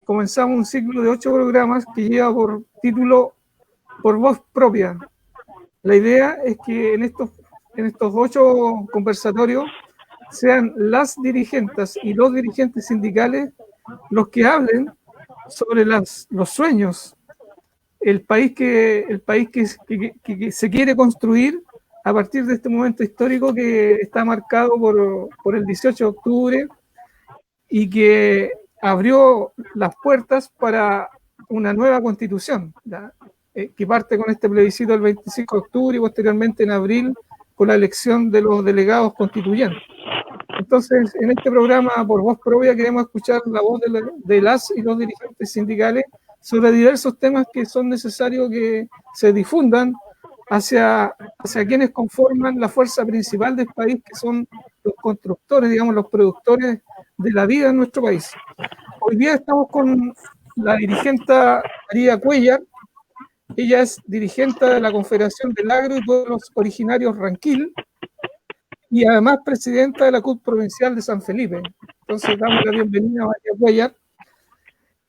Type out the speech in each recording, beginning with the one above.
comenzamos un ciclo de 8 programas que lleva por título Por Voz Propia. La idea es que en estos 8 conversatorios sean las dirigentes y los dirigentes sindicales los que hablen sobre los sueños, el país que se quiere construir a partir de este momento histórico que está marcado por el 18 de octubre y que abrió las puertas para una nueva constitución, que parte con este plebiscito el 25 de octubre y posteriormente en abril con la elección de los delegados constituyentes. Entonces, en este programa, por Voz Propia, queremos escuchar la voz de las y los dirigentes sindicales sobre diversos temas que son necesarios que se difundan hacia quienes conforman la fuerza principal del país, que son los constructores, digamos, los productores de la vida en nuestro país. Hoy día estamos con la dirigente María Cuellar. Ella es dirigente de la Confederación del Agro y Pueblos Originarios Ranquil, y además presidenta de la CUT Provincial de San Felipe. Entonces damos la bienvenida a María Cuellar.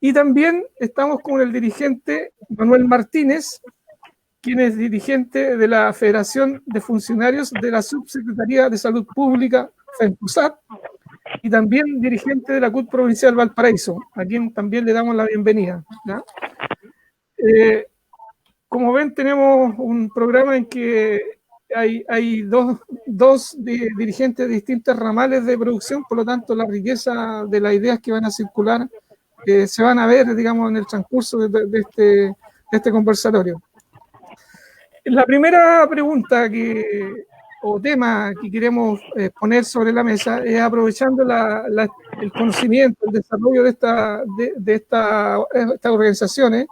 Y también estamos con el dirigente Manuel Martínez, quien es dirigente de la Federación de Funcionarios de la Subsecretaría de Salud Pública, FENPUSAT, y también dirigente de la CUT Provincial Valparaíso, a quien también le damos la bienvenida. Como ven, tenemos un programa en que hay dos dirigentes de distintas ramales de producción, por lo tanto la riqueza de las ideas que van a circular se van a ver, digamos, en el transcurso de este conversatorio. La primera pregunta o tema que queremos poner sobre la mesa es, aprovechando el conocimiento, el desarrollo de estas organizaciones,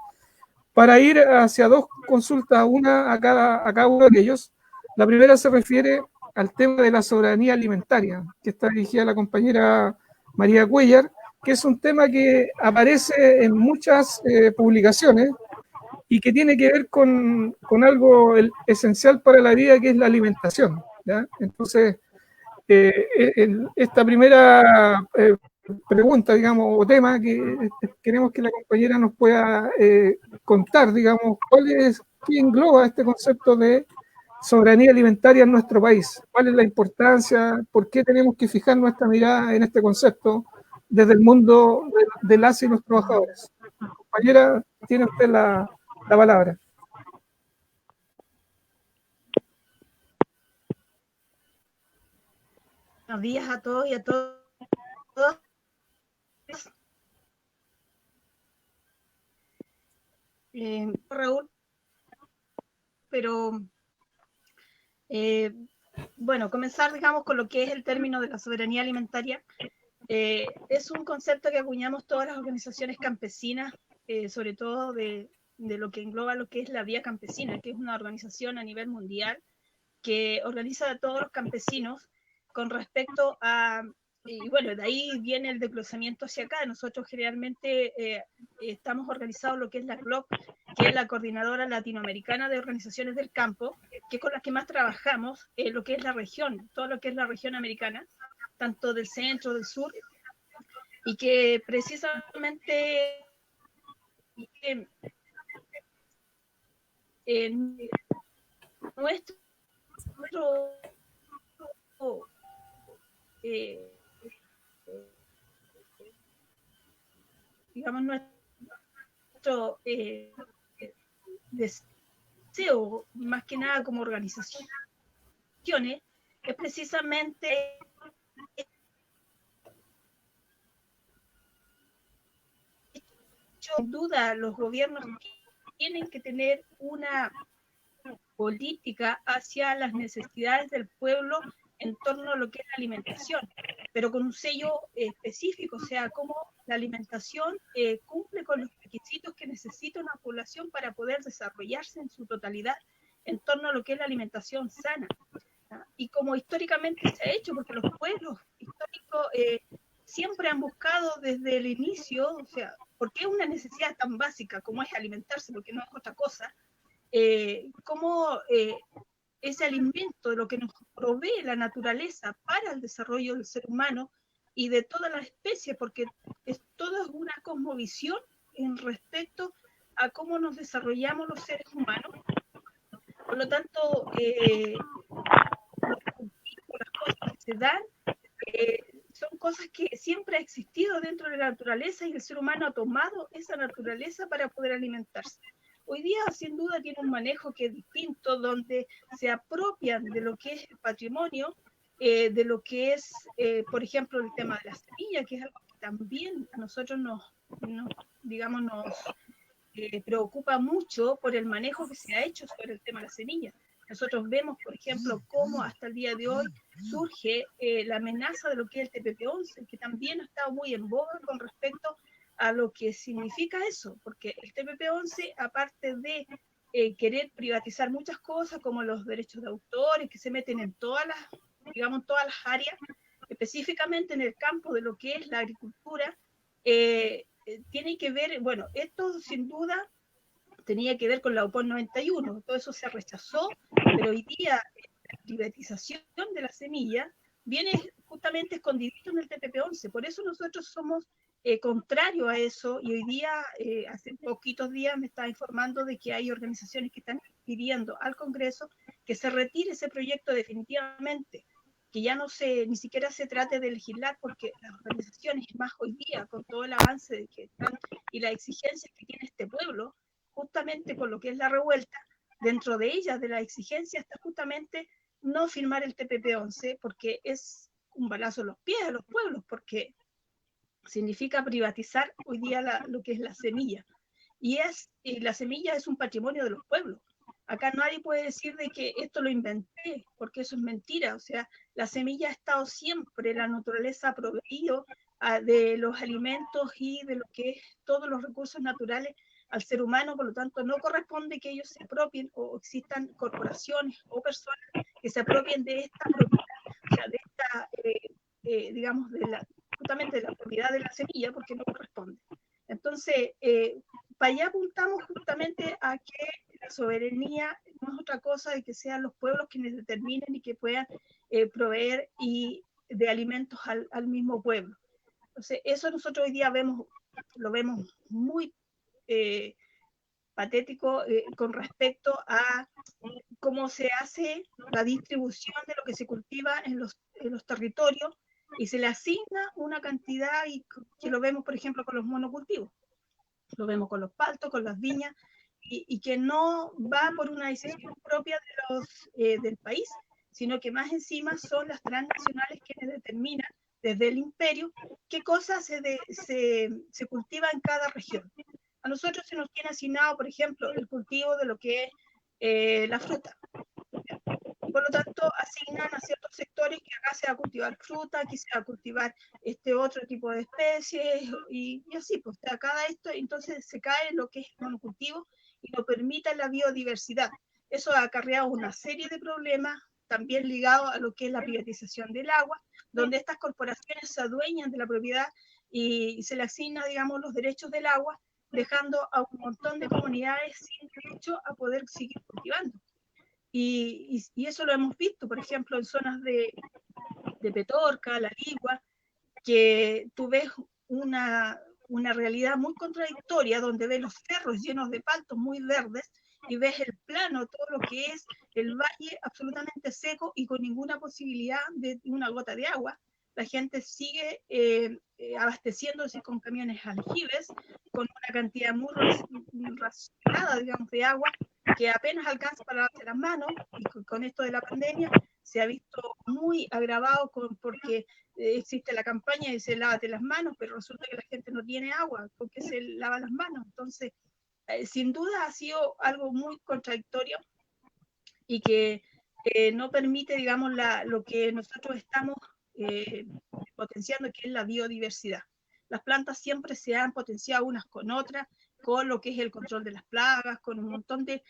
para ir hacia dos consultas, una a cada uno de ellos. La primera se refiere al tema de la soberanía alimentaria, que está dirigida a la compañera María Cuellar, que es un tema que aparece en muchas publicaciones y que tiene que ver con algo esencial para la vida, que es la alimentación, ¿ya? Entonces, esta primera pregunta, digamos, o tema que queremos que la compañera nos pueda contar, digamos, ¿qué engloba este concepto de soberanía alimentaria en nuestro país? ¿Cuál es la importancia? ¿Por qué tenemos que fijar nuestra mirada en este concepto desde el mundo de las y los trabajadores? Compañera, tiene usted la palabra. Buenos días a todos y a todas. Raúl, pero bueno, comenzar, digamos, con lo que es el término de la soberanía alimentaria. Es un concepto que acuñamos todas las organizaciones campesinas, sobre todo de lo que engloba lo que es la Vía Campesina, que es una organización a nivel mundial que organiza a todos los campesinos con respecto a, y bueno, de ahí viene el desglosamiento hacia acá. Nosotros generalmente estamos organizados lo que es la CLOC, que es la Coordinadora Latinoamericana de Organizaciones del Campo, que es con las que más trabajamos, lo que es la región, todo lo que es la región americana, tanto del centro, del sur, y que precisamente nuestro digamos, nuestro deseo, más que nada como organizaciones, es precisamente sin duda los gobiernos tienen que tener una política hacia las necesidades del pueblo en torno a lo que es la alimentación, pero con un sello específico, o sea, cómo la alimentación cumple con los requisitos que necesita una población para poder desarrollarse en su totalidad en torno a lo que es la alimentación sana. Y como históricamente se ha hecho, porque los pueblos históricos siempre han buscado desde el inicio, o sea, porque es una necesidad tan básica como es alimentarse, porque no es otra cosa, cómo ese alimento de lo que nos provee la naturaleza para el desarrollo del ser humano y de todas las especies, porque todo es una cosmovisión en respecto a cómo nos desarrollamos los seres humanos. Por lo tanto, las cosas que se dan son cosas que siempre ha existido dentro de la naturaleza y el ser humano ha tomado esa naturaleza para poder alimentarse. Hoy día, sin duda, tiene un manejo que es distinto, donde se apropian de lo que es el patrimonio, de lo que es, por ejemplo, el tema de la semilla, que es algo que también a nosotros digamos, nos preocupa mucho por el manejo que se ha hecho sobre el tema de la semilla. Nosotros vemos, por ejemplo, cómo hasta el día de hoy surge la amenaza de lo que es el TPP-11, que también ha estado muy en boga con respecto a lo que significa eso, porque el TPP-11, aparte de querer privatizar muchas cosas, como los derechos de autores, que se meten en todas las, digamos, todas las áreas, específicamente en el campo de lo que es la agricultura, tiene que ver, bueno, esto sin duda tenía que ver con la OPON 91, todo eso se rechazó, pero hoy día la privatización de la semilla viene justamente escondidito en el TPP-11, por eso nosotros somos contrario a eso, y hoy día, hace poquitos días me estaba informando de que hay organizaciones que están pidiendo al Congreso que se retire ese proyecto definitivamente, que ya no se, ni siquiera se trate de legislar, porque las organizaciones, más hoy día, con todo el avance de que están y las exigencias que tiene este pueblo, justamente con lo que es la revuelta, dentro de ellas, de la exigencia, está justamente no firmar el TPP-11, porque es un balazo en los pies a los pueblos, porque significa privatizar hoy día lo que es la semilla. Y la semilla es un patrimonio de los pueblos. Acá nadie puede decir de que esto lo inventé, porque eso es mentira. O sea, la semilla ha estado siempre, la naturaleza ha proveído de los alimentos y de lo que es todos los recursos naturales al ser humano, por lo tanto no corresponde que ellos se apropien o existan corporaciones o personas que se apropien de esta propiedad, o sea, de esta, digamos, justamente de la propiedad de la semilla, porque no corresponde. Entonces, para allá apuntamos justamente a que la soberanía no es otra cosa de que sean los pueblos quienes determinen y que puedan proveer de alimentos al mismo pueblo. Entonces, eso nosotros hoy día lo vemos muy patético con respecto a cómo se hace la distribución de lo que se cultiva en los territorios y se le asigna una cantidad, y que lo vemos, por ejemplo, con los monocultivos, lo vemos con los paltos, con las viñas, y que no va por una decisión propia del país, sino que más encima son las transnacionales quienes determinan desde el imperio qué cosas se cultiva en cada región. A nosotros se nos tiene asignado, por ejemplo, el cultivo de lo que es la fruta. Y por lo tanto asignan a ciertos sectores que acá se va a cultivar fruta, aquí se va a cultivar este otro tipo de especies, y así, pues cada esto, entonces se cae en lo que es el monocultivo y no permite la biodiversidad. Eso ha acarreado una serie de problemas, también ligados a lo que es la privatización del agua, donde estas corporaciones se adueñan de la propiedad y se le asigna, digamos, los derechos del agua, dejando a un montón de comunidades sin derecho a poder seguir cultivando. Y eso lo hemos visto, por ejemplo, en zonas de Petorca, La Ligua, que tú ves una realidad muy contradictoria, donde ves los cerros llenos de paltos muy verdes y ves el plano, todo lo que es el valle absolutamente seco y con ninguna posibilidad de una gota de agua. La gente sigue abasteciéndose con camiones aljibes, con una cantidad muy racionada, digamos, de agua, que apenas alcanza para lavarse las manos, y con esto de la pandemia se ha visto muy agravado porque existe la campaña y dice lávate las manos, pero resulta que la gente no tiene agua, porque se lava las manos. Entonces, sin duda ha sido algo muy contradictorio y que no permite, digamos, lo que nosotros estamos potenciando, que es la biodiversidad. Las plantas siempre se han potenciado unas con otras, con lo que es el control de las plagas, con un montón de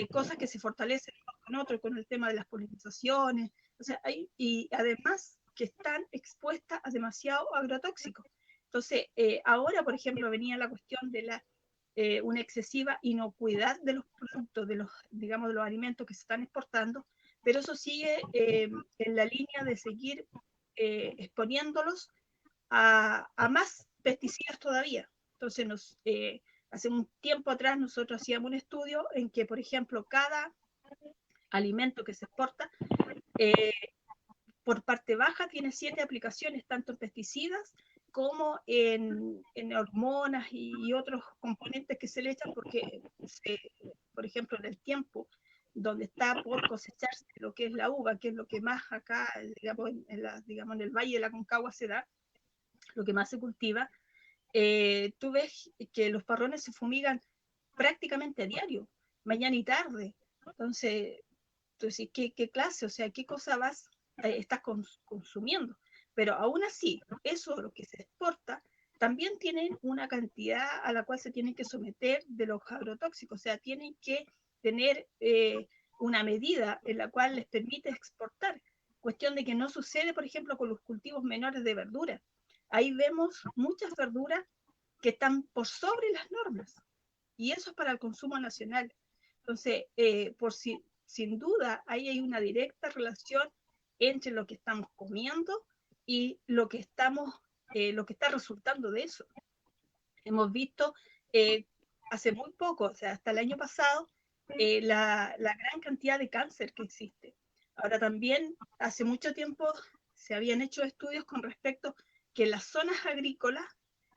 cosas que se fortalecen unos con otros, con el tema de las polinizaciones, o sea, y además que están expuestas a demasiado agrotóxico. Entonces, ahora, por ejemplo, venía la cuestión de una excesiva inocuidad de los productos, digamos, de los alimentos que se están exportando, pero eso sigue en la línea de seguir exponiéndolos a más pesticidas todavía. Entonces, hace un tiempo atrás nosotros hacíamos un estudio en que, por ejemplo, cada alimento que se exporta, por parte baja tiene 7 aplicaciones, tanto en pesticidas como en hormonas y otros componentes que se le echan, porque, por ejemplo, en el tiempo donde está por cosecharse lo que es la uva, que es lo que más acá, digamos, digamos, en el Valle de la Concagua se da, lo que más se cultiva, tú ves que los parrones se fumigan prácticamente a diario, mañana y tarde. Entonces, ¿qué clase? O sea, ¿qué cosa estás consumiendo? Pero aún así, eso, lo que se exporta, también tienen una cantidad a la cual se tienen que someter de los agrotóxicos. O sea, tienen que tener una medida en la cual les permite exportar. Cuestión de que no sucede, por ejemplo, con los cultivos menores de verdura. Ahí vemos muchas verduras que están por sobre las normas. Y eso es para el consumo nacional. Entonces, sin duda, ahí hay una directa relación entre lo que estamos comiendo y lo que está resultando de eso. Hemos visto hace muy poco, o sea, hasta el año pasado, la gran cantidad de cáncer que existe. Ahora también, hace mucho tiempo, se habían hecho estudios con respecto que en las zonas agrícolas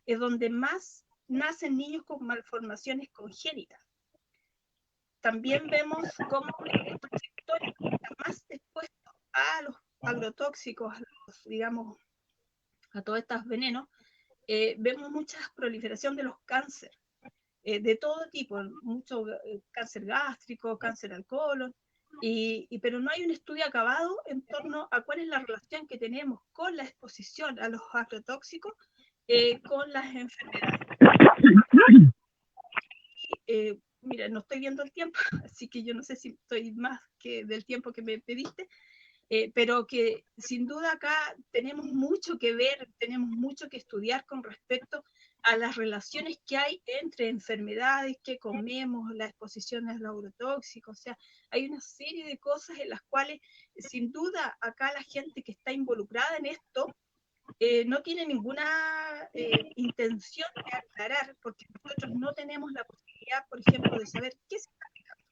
es donde más nacen niños con malformaciones congénitas. También vemos cómo estos sectores están más expuestos a los agrotóxicos, digamos, a todos estos venenos. Vemos mucha proliferación de los cánceres, de todo tipo, mucho cáncer gástrico, cáncer al colon, pero no hay un estudio acabado en torno a cuál es la relación que tenemos con la exposición a los agrotóxicos con las enfermedades. Mira, no estoy viendo el tiempo, así que yo no sé si estoy más que del tiempo que me pediste, pero que sin duda acá tenemos mucho que ver, tenemos mucho que estudiar con respecto a las relaciones que hay entre enfermedades que comemos, la exposición a los agrotóxicos. O sea, hay una serie de cosas en las cuales sin duda acá la gente que está involucrada en esto no tiene ninguna intención de aclarar, porque nosotros no tenemos la posibilidad, por ejemplo, de saber qué se está aplicando.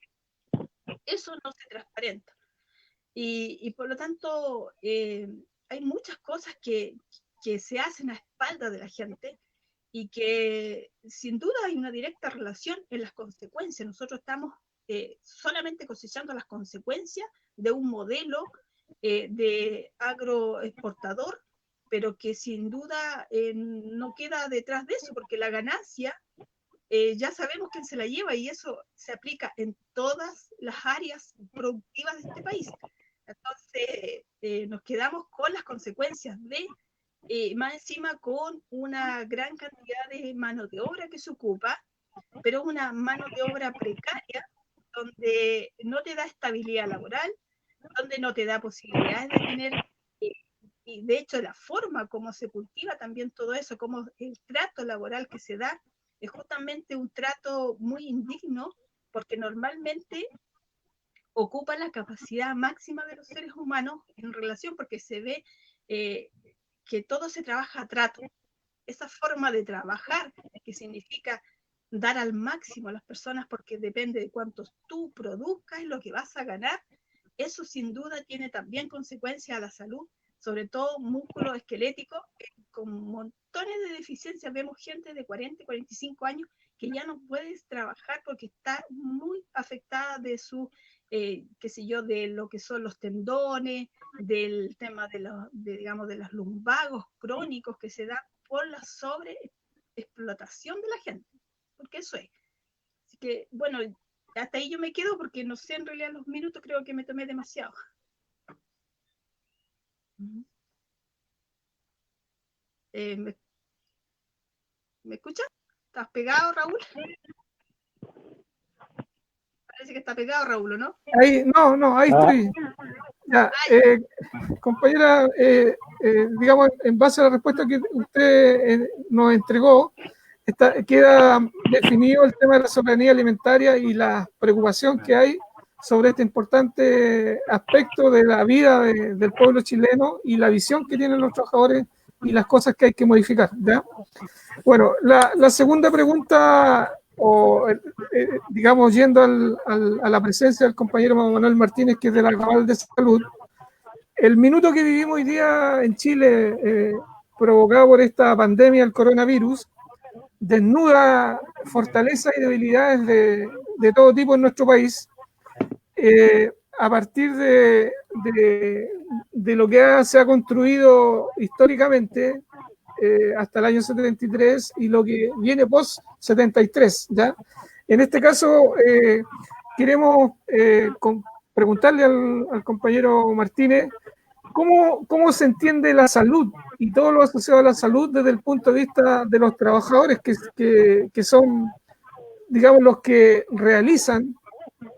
Eso no se transparenta. Y por lo tanto, hay muchas cosas que se hacen a espaldas de la gente y que sin duda hay una directa relación en las consecuencias. Nosotros estamos solamente cosechando las consecuencias de un modelo de agroexportador, pero que sin duda no queda detrás de eso, porque la ganancia ya sabemos quién se la lleva y eso se aplica en todas las áreas productivas de este país. Entonces, nos quedamos con las consecuencias más encima con una gran cantidad de mano de obra que se ocupa, pero una mano de obra precaria, donde no te da estabilidad laboral, donde no te da posibilidades de tener, y de hecho la forma como se cultiva también todo eso, como el trato laboral que se da, es justamente un trato muy indigno, porque normalmente ocupa la capacidad máxima de los seres humanos en relación, porque se ve que todo se trabaja a trato. Esa forma de trabajar, que significa dar al máximo a las personas porque depende de cuántos tú produzcas, lo que vas a ganar, eso sin duda tiene también consecuencias a la salud, sobre todo músculo esquelético, con montones de deficiencias. Vemos gente de 40, 45 años que ya no puede trabajar porque está muy afectada de su, qué sé yo, de lo que son los tendones, del tema digamos, de los lumbagos crónicos que se dan por la sobreexplotación de la gente, porque eso es. Así que, bueno, hasta ahí yo me quedo porque no sé, en realidad los minutos creo que me tomé demasiado. ¿Me escuchas? ¿Estás pegado, Raúl? Parece que está pegado, Raúl, ¿no? Ahí, no, ahí estoy. Ya, compañera, digamos, en base a la respuesta que usted nos entregó, queda definido el tema de la soberanía alimentaria y la preocupación que hay sobre este importante aspecto de la vida del pueblo chileno y la visión que tienen los trabajadores las cosas que hay que modificar, ¿ya? Bueno, la segunda pregunta, digamos, yendo a la presencia del compañero Manuel Martínez, que es de la Global de Salud, el minuto que vivimos hoy día en Chile, provocado por esta pandemia del coronavirus, desnuda fortalezas y debilidades de todo tipo en nuestro país, a partir de lo que se ha construido históricamente hasta el año 73 y lo que viene post 73, ¿ya? En este caso, queremos preguntarle al compañero Martínez cómo se entiende la salud y todo lo asociado a la salud desde el punto de vista de los trabajadores que son, digamos, los que realizan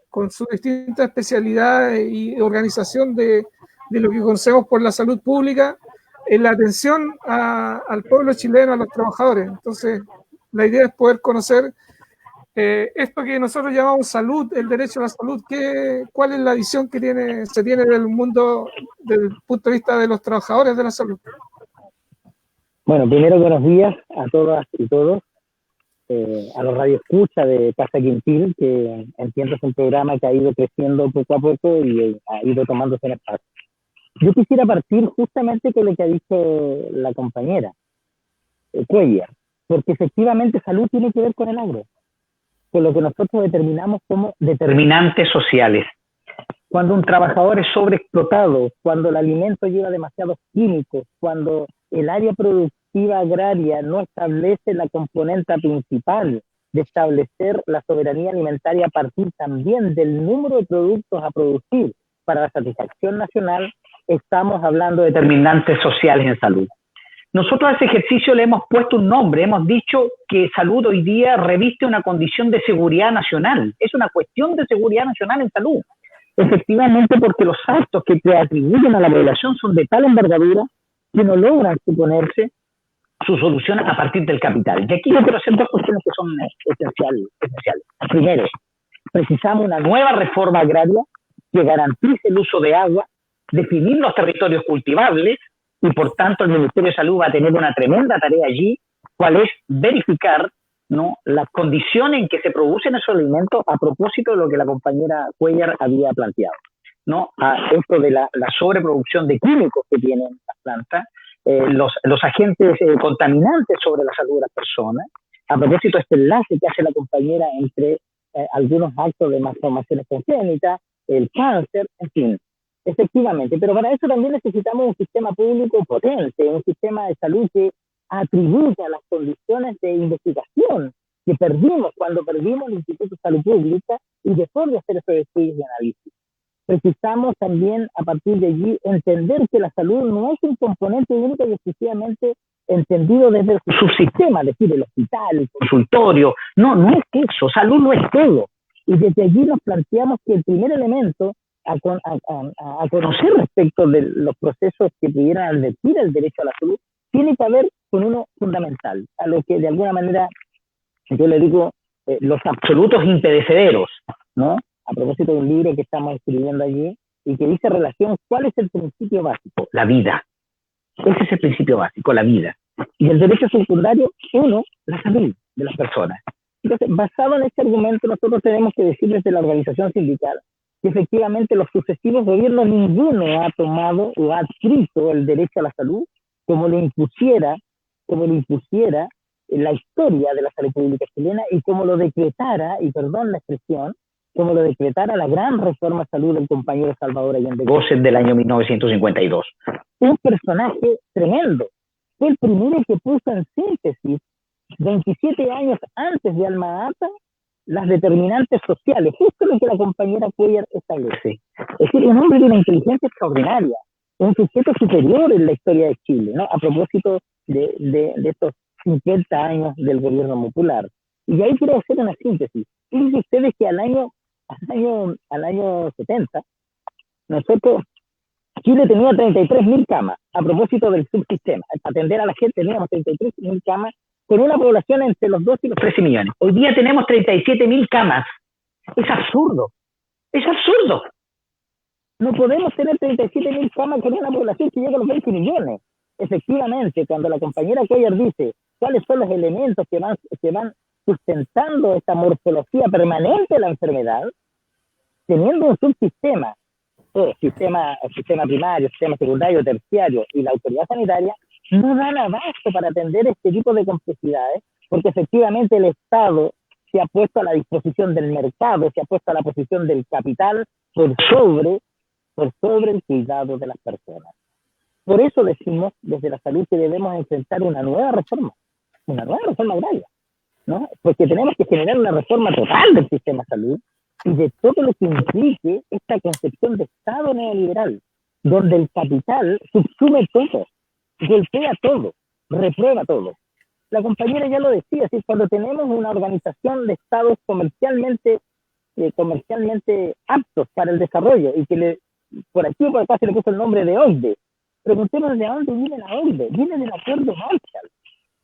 con sus distintas especialidades y organización de lo que conocemos por la salud pública, en la atención al pueblo chileno, a los trabajadores. Entonces, la idea es poder conocer esto que nosotros llamamos salud, el derecho a la salud, ¿cuál es la visión que se tiene del mundo desde el punto de vista de los trabajadores de la salud? Bueno, primero buenos días a todas y todos, a los radioescuchas de Casa Quintil, que entiendo es un programa que ha ido creciendo poco a poco y ha ido tomándose en espacio. Yo quisiera partir justamente con lo que ha dicho la compañera Cuellar, porque efectivamente salud tiene que ver con el agro, con lo que nosotros determinamos como determinantes sociales. Cuando un trabajador es sobreexplotado, cuando el alimento lleva demasiados químicos, cuando el área productiva agraria no establece la componente principal de establecer la soberanía alimentaria a partir también del número de productos a producir para la satisfacción nacional, estamos hablando de determinantes sociales en salud. Nosotros a ese ejercicio le hemos puesto un nombre, hemos dicho que salud hoy día reviste una condición de seguridad nacional, es una cuestión de seguridad nacional en salud. Efectivamente, porque los actos que te atribuyen a la población son de tal envergadura que no logran suponerse su solución a partir del capital. Y aquí yo quiero hacer dos cuestiones que son esenciales. Primero, precisamos una nueva reforma agraria que garantice el uso de agua, definir los territorios cultivables, y por tanto el Ministerio de Salud va a tener una tremenda tarea allí, cual es verificar, ¿no?, las condiciones en que se producen esos alimentos a propósito de lo que la compañera Cuellar había planteado, ¿no? A esto de la sobreproducción de químicos que tienen las plantas, los agentes contaminantes sobre la salud de las personas, a propósito de este enlace que hace la compañera entre algunos actos de malformaciones congénitas, el cáncer, en fin. Efectivamente, pero para eso también necesitamos un sistema público potente, un sistema de salud que atribuya las condiciones de investigación que perdimos cuando perdimos el Instituto de Salud Pública y dejó de hacer esos estudios y análisis. Precisamos también, a partir de allí, entender que la salud no es un componente único y exclusivamente entendido desde el subsistema, es decir, el hospital, el consultorio. No es eso, salud no es todo. Y desde allí nos planteamos que el primer elemento a conocer respecto de los procesos que pudieran advertir el derecho a la salud, tiene que haber con uno fundamental, a lo que de alguna manera yo le digo los absolutos impedecederos, ¿no? A propósito de un libro que estamos escribiendo allí y que dice relación, ¿cuál es el principio básico? La vida. Ese es el principio básico, la vida. Y el derecho secundario, uno, la salud de las personas. Entonces, basado en este argumento, nosotros tenemos que decir desde la organización sindical que efectivamente los sucesivos gobiernos ninguno ha tomado o ha adscrito el derecho a la salud como lo impusiera en la historia de la salud pública chilena y como lo decretara, y perdón la expresión, como lo decretara la gran reforma de salud del compañero Salvador Allende Gómez del año 1952. Un personaje tremendo. Fue el primero que puso en síntesis, 27 años antes de Alma Ata, las determinantes sociales, justo lo que la compañera Cuellar establece. Es decir, un hombre de una inteligencia extraordinaria, un sujeto superior en la historia de Chile, ¿no? A propósito de estos 50 años del gobierno popular. Y ahí quiero hacer una síntesis. Fíjense ustedes que al año 70, nosotros, Chile tenía 33.000 camas, a propósito del subsistema. Para atender a la gente teníamos 33.000 camas, con una población entre los 2 y los 13 millones. Hoy día tenemos 37.000 camas. Es absurdo. Es absurdo. No podemos tener 37.000 camas con una población que llega a los 20 millones. efectivamente, cuando la compañera Cuellar dice cuáles son los elementos que van sustentando esta morfología permanente de la enfermedad, teniendo un subsistema, sistema primario, sistema secundario, terciario y la autoridad sanitaria, no dan abasto para atender este tipo de complejidades, porque efectivamente el Estado se ha puesto a la disposición del mercado, se ha puesto a la posición del capital por sobre el cuidado de las personas. Por eso decimos desde la salud que debemos enfrentar una nueva reforma agraria, ¿no? Porque tenemos que generar una reforma total del sistema de salud y de todo lo que implique esta concepción de Estado neoliberal, donde el capital subsume todo, golpea todo, reprueba todo. La compañera ya lo decía, ¿sí? Cuando tenemos una organización de estados comercialmente aptos para el desarrollo y que por aquí o por acá se le puso el nombre de OCDE, preguntemos de dónde viene la OCDE, viene del acuerdo Marshall.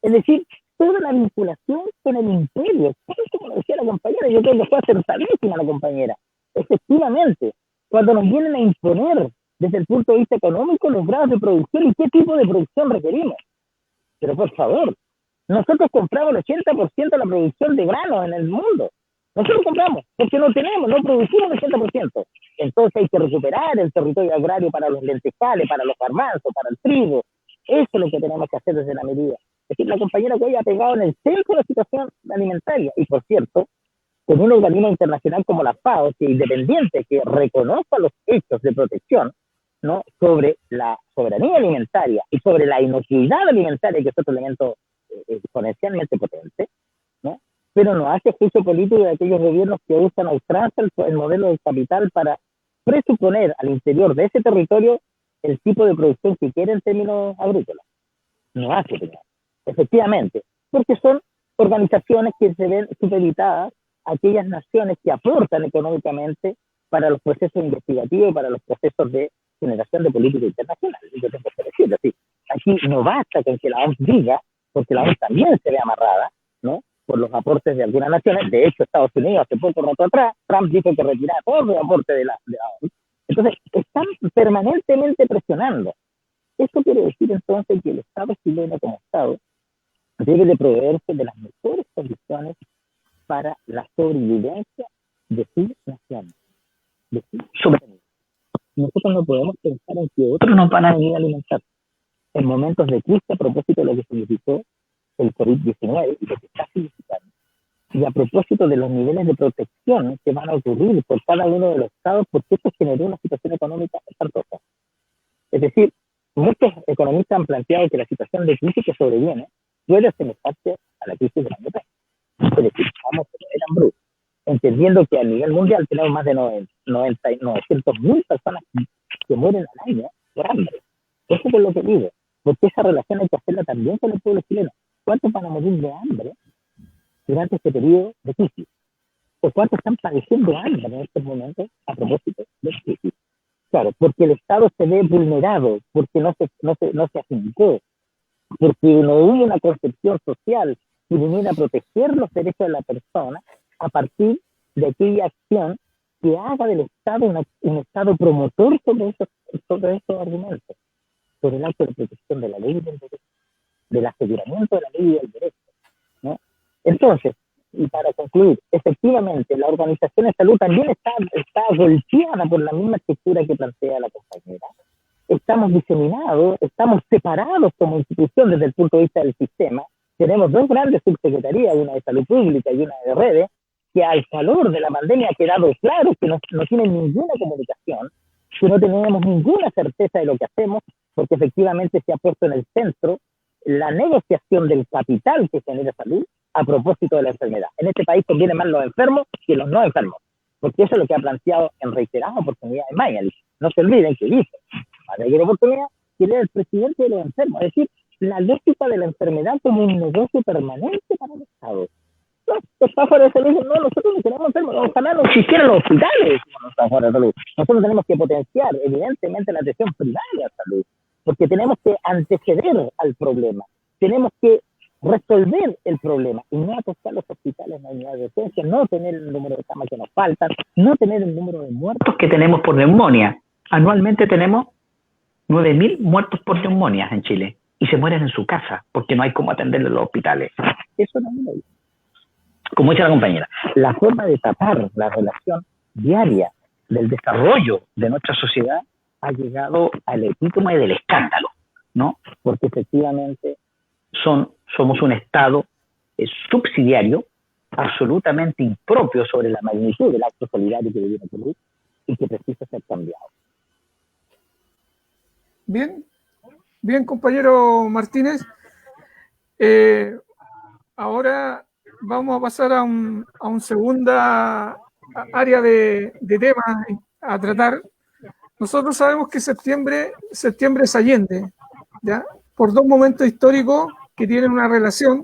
Es decir, toda la vinculación con el imperio, como lo decía la compañera, yo creo que fue acertadísima la compañera. Efectivamente, cuando nos vienen a imponer desde el punto de vista económico los grados de producción y qué tipo de producción requerimos. Pero por favor, nosotros compramos el 80% de la producción de granos en el mundo. Nosotros compramos, porque no producimos el 80%. Entonces hay que recuperar el territorio agrario para los lentejales, para los garbanzos, para el trigo. Eso es lo que tenemos que hacer desde la medida. Es decir, la compañera que hoy ha pegado en el centro de la situación alimentaria. Y por cierto, con un organismo internacional como la FAO, que independiente, que reconozca los hechos de protección, ¿no?, sobre la soberanía alimentaria y sobre la inocuidad alimentaria, que es otro elemento exponencialmente potente, ¿no?, pero no hace juicio político de aquellos gobiernos que usan a ultranza el modelo del capital para presuponer al interior de ese territorio el tipo de producción que quiere en términos agrícolas. No hace, efectivamente, porque son organizaciones que se ven supeditadas a aquellas naciones que aportan económicamente para los procesos investigativos y para los procesos de generación de política internacional. Yo tengo que decirlo así. Aquí no basta con que la OMS diga, porque la OMS también se ve amarrada, ¿no?, por los aportes de algunas naciones. De hecho, Estados Unidos hace poco rato atrás, Trump dijo que retiraba todo el aporte de la OMS. Entonces, están permanentemente presionando. Esto quiere decir entonces que el Estado chileno como Estado debe de proveerse de las mejores condiciones para la sobrevivencia de sus naciones, de su soberanía. Nosotros no podemos pensar en que otros nos van a venir a alimentar en momentos de crisis a propósito de lo que significó el COVID-19 y lo que está significando. Y a propósito de los niveles de protección que van a ocurrir por cada uno de los estados, porque esto generó una situación económica espantosa. Es decir, muchos economistas han planteado que la situación de crisis que sobreviene puede asemejarse a la crisis de la guerra. Es decir, vamos a tener hambruna, entendiendo que a nivel mundial tenemos más de 900.000 personas que mueren al año por hambre. Eso es lo que digo, porque esa relación hay que hacerla también con el pueblo chileno. ¿Cuántos van a morir de hambre durante este periodo de crisis? ¿O cuántos están padeciendo hambre en estos momentos a propósito de la crisis? Claro, porque el Estado se ve vulnerado, porque no se afincó, porque no hubo una concepción social que viniera a proteger los derechos de la persona a partir de aquella acción que haga del Estado un Estado promotor sobre esos argumentos, sobre el acto de protección de la ley y del derecho, del aseguramiento de la ley y del derecho, ¿no? Entonces, y para concluir, efectivamente, la Organización de Salud también está golpeada por la misma estructura que plantea la compañera. Estamos diseminados, estamos separados como institución desde el punto de vista del sistema. Tenemos dos grandes subsecretarías, una de salud pública y una de redes, que al calor de la pandemia ha quedado claro que no tienen ninguna comunicación, que no tenemos ninguna certeza de lo que hacemos, porque efectivamente se ha puesto en el centro la negociación del capital que genera salud a propósito de la enfermedad. En este país conviene más los enfermos que los no enfermos, porque eso es lo que ha planteado en reiteradas oportunidades Mañalich. No se olviden que dice, a cualquier oportunidad, que él es el presidente de los enfermos, es decir, la lógica de la enfermedad como un negocio permanente para el Estado. Los trabajadores de salud dicen, no, nosotros no tenemos enfermos, ojalá no existieran los hospitales como los trabajadores de salud. Nosotros tenemos que potenciar, evidentemente, la atención primaria de salud, porque tenemos que anteceder al problema, tenemos que resolver el problema y no acostar los hospitales en la unidad de urgencia, no tener el número de camas que nos faltan, no tener el número de muertos que tenemos por neumonía. Anualmente tenemos 9.000 muertos por neumonía en Chile. y se mueren en su casa porque no hay cómo atenderle en los hospitales. Eso no es una ley. Como dice la compañera, la forma de tapar la relación diaria del desarrollo de nuestra sociedad ha llegado al epítome del escándalo, ¿no? Porque efectivamente somos un Estado subsidiario, absolutamente impropio sobre la magnitud del acto solidario que debiera ocurrir y que precisa ser cambiado. Bien, bien, compañero Martínez. Ahora vamos a pasar a un segunda área de temas a tratar. Nosotros sabemos que septiembre es Allende, ¿ya? Por dos momentos históricos que tienen una relación,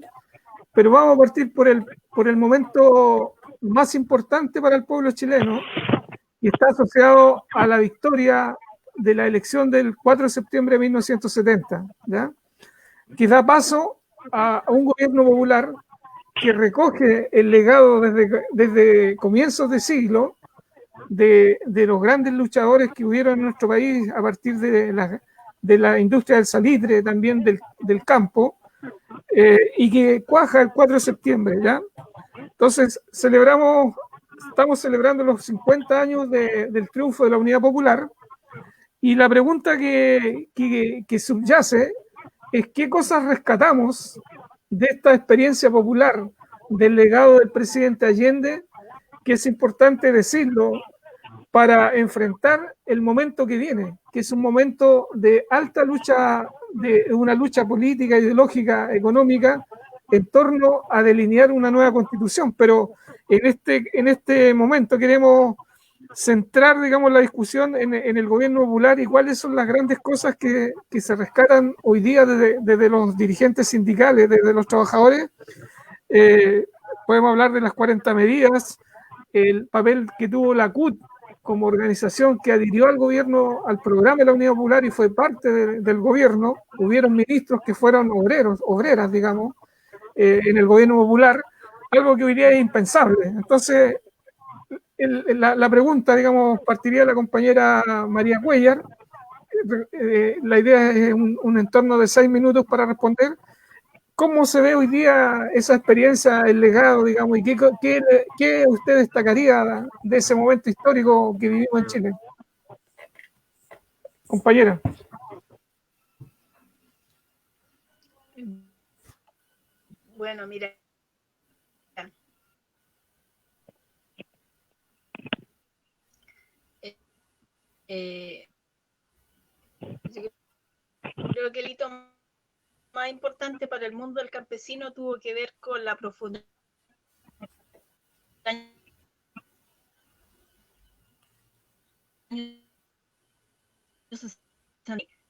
pero vamos a partir por el momento más importante para el pueblo chileno y está asociado a la victoria de la elección del 4 de septiembre de 1970, ¿ya? Que da paso a un gobierno popular que recoge el legado desde comienzos de siglo de los grandes luchadores que hubieron en nuestro país a partir de la industria del salitre, también del campo, y que cuaja el 4 de septiembre, ¿ya? Entonces, estamos celebrando los 50 años del triunfo de la Unidad Popular, y la pregunta que subyace es qué cosas rescatamos de esta experiencia popular, del legado del presidente Allende, que es importante decirlo, para enfrentar el momento que viene, que es un momento de alta lucha, de una lucha política, ideológica, económica, en torno a delinear una nueva constitución. Pero en este momento queremos centrar, digamos, la discusión en el gobierno popular y cuáles son las grandes cosas que se rescatan hoy día desde los dirigentes sindicales, desde los trabajadores. Podemos hablar de las 40 medidas, el papel que tuvo la CUT como organización que adhirió al gobierno, al programa de la Unidad Popular y fue parte del gobierno. Hubieron ministros que fueron obreras, digamos, en el gobierno popular, algo que hoy día es impensable. Entonces, la pregunta, digamos, partiría de la compañera María Cuellar. La idea es un entorno de 6 minutos para responder. ¿Cómo se ve hoy día esa experiencia, el legado, digamos, y qué usted destacaría de ese momento histórico que vivimos en Chile? Compañera. Bueno, mira. Yo creo que el hito más importante para el mundo del campesino tuvo que ver con la profundidad.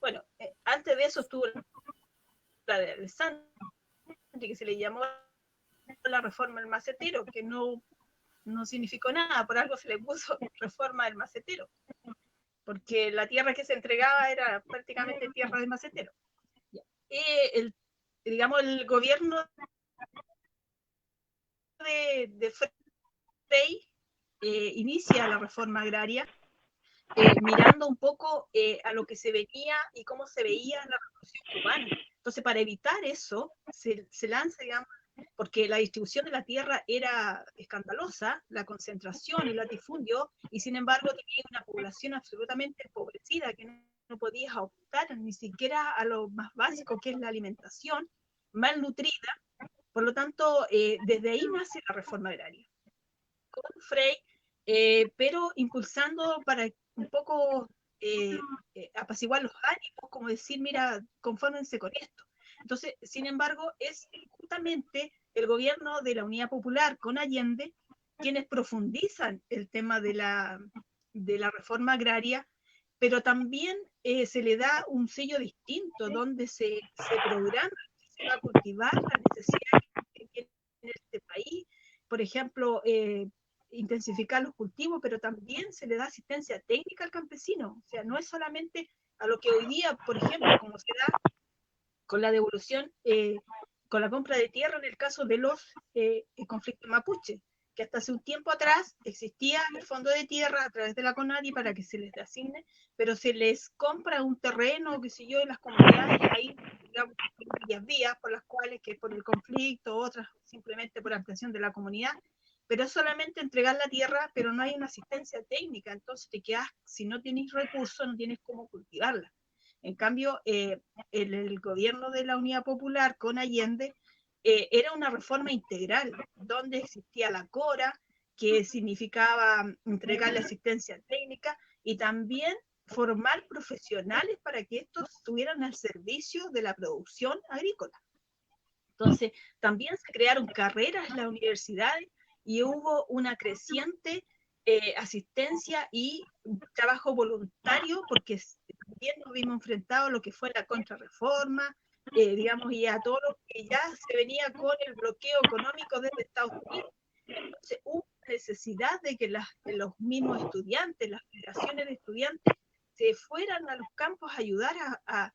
Bueno, antes de eso estuvo la de Santi, que se le llamó la reforma del macetero, que no significó nada, por algo se le puso reforma del macetero, porque la tierra que se entregaba era prácticamente tierra de macetero. Digamos, el gobierno de Frei inicia la reforma agraria mirando un poco a lo que se venía y cómo se veía la revolución cubana. Entonces, para evitar eso, se lanza, digamos, porque la distribución de la tierra era escandalosa, la concentración, el latifundio, y sin embargo tenía una población absolutamente empobrecida que no podía optar ni siquiera a lo más básico, que es la alimentación, malnutrida. Por lo tanto, desde ahí nace la reforma agraria, con Frei, pero impulsando para un poco apaciguar los ánimos, como decir, mira, confórmense con esto. Entonces, sin embargo, es justamente el gobierno de la Unidad Popular con Allende quienes profundizan el tema de la reforma agraria, pero también se le da un sello distinto, donde se programa, se va a cultivar las necesidades que tiene este país. Por ejemplo, intensificar los cultivos, pero también se le da asistencia técnica al campesino. O sea, no es solamente a lo que hoy día, por ejemplo, como se da con la devolución, con la compra de tierra en el caso de los conflictos mapuche, que hasta hace un tiempo atrás existía el fondo de tierra a través de la CONADI para que se les asigne, pero se les compra un terreno, qué sé yo, y las comunidades ahí digamos, varias vías por las cuales, que por el conflicto, otras simplemente por ampliación de la comunidad, pero es solamente entregar la tierra, pero no hay una asistencia técnica, entonces te quedas, si no tienes recursos, no tienes cómo cultivarla. En cambio, el gobierno de la Unidad Popular con Allende era una reforma integral, donde existía la CORA, que significaba entregarle asistencia técnica, y también formar profesionales para que estos estuvieran al servicio de la producción agrícola. Entonces, también se crearon carreras en las universidades y hubo una creciente asistencia y trabajo voluntario, porque también nos vimos enfrentados a lo que fue la contrarreforma, digamos, y a todo lo que ya se venía con el bloqueo económico desde Estados Unidos. Entonces, hubo necesidad de que los mismos estudiantes, las federaciones de estudiantes, se fueran a los campos a ayudar a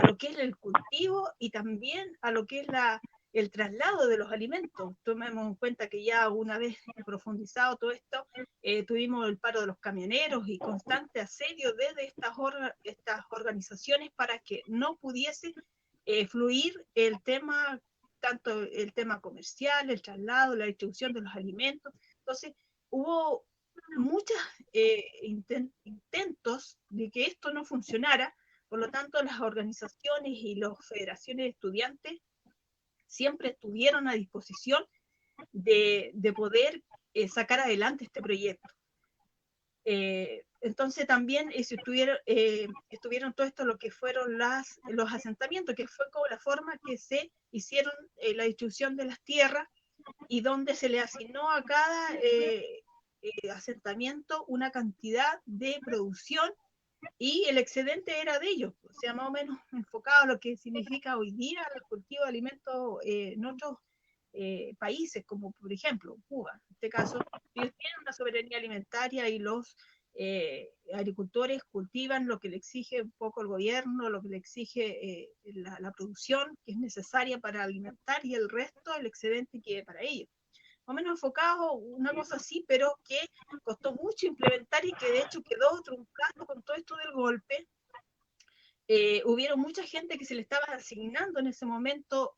lo que es el cultivo y también a lo que es el traslado de los alimentos. Tomemos en cuenta que ya una vez profundizado todo esto, tuvimos el paro de los camioneros y constante asedio desde estas organizaciones para que no pudiese fluir el tema, tanto el tema comercial, el traslado, la distribución de los alimentos. Entonces, hubo muchos intentos de que esto no funcionara. Por lo tanto, las organizaciones y las federaciones de estudiantes siempre estuvieron a disposición de poder sacar adelante este proyecto. Entonces también estuvieron todo esto lo que fueron los asentamientos, que fue como la forma que se hicieron la distribución de las tierras, y donde se le asignó a cada asentamiento una cantidad de producción, y el excedente era de ellos, o sea, más o menos enfocado a lo que significa hoy día el cultivo de alimentos en otros países, como por ejemplo Cuba. En este caso, ellos tienen una soberanía alimentaria y los agricultores cultivan lo que le exige un poco el gobierno, lo que le exige la producción que es necesaria para alimentar, y el resto, el excedente, quede para ellos. Más o menos enfocado, una cosa así, pero que costó mucho implementar y que de hecho quedó truncado con todo esto del golpe. Hubieron mucha gente que se le estaba asignando en ese momento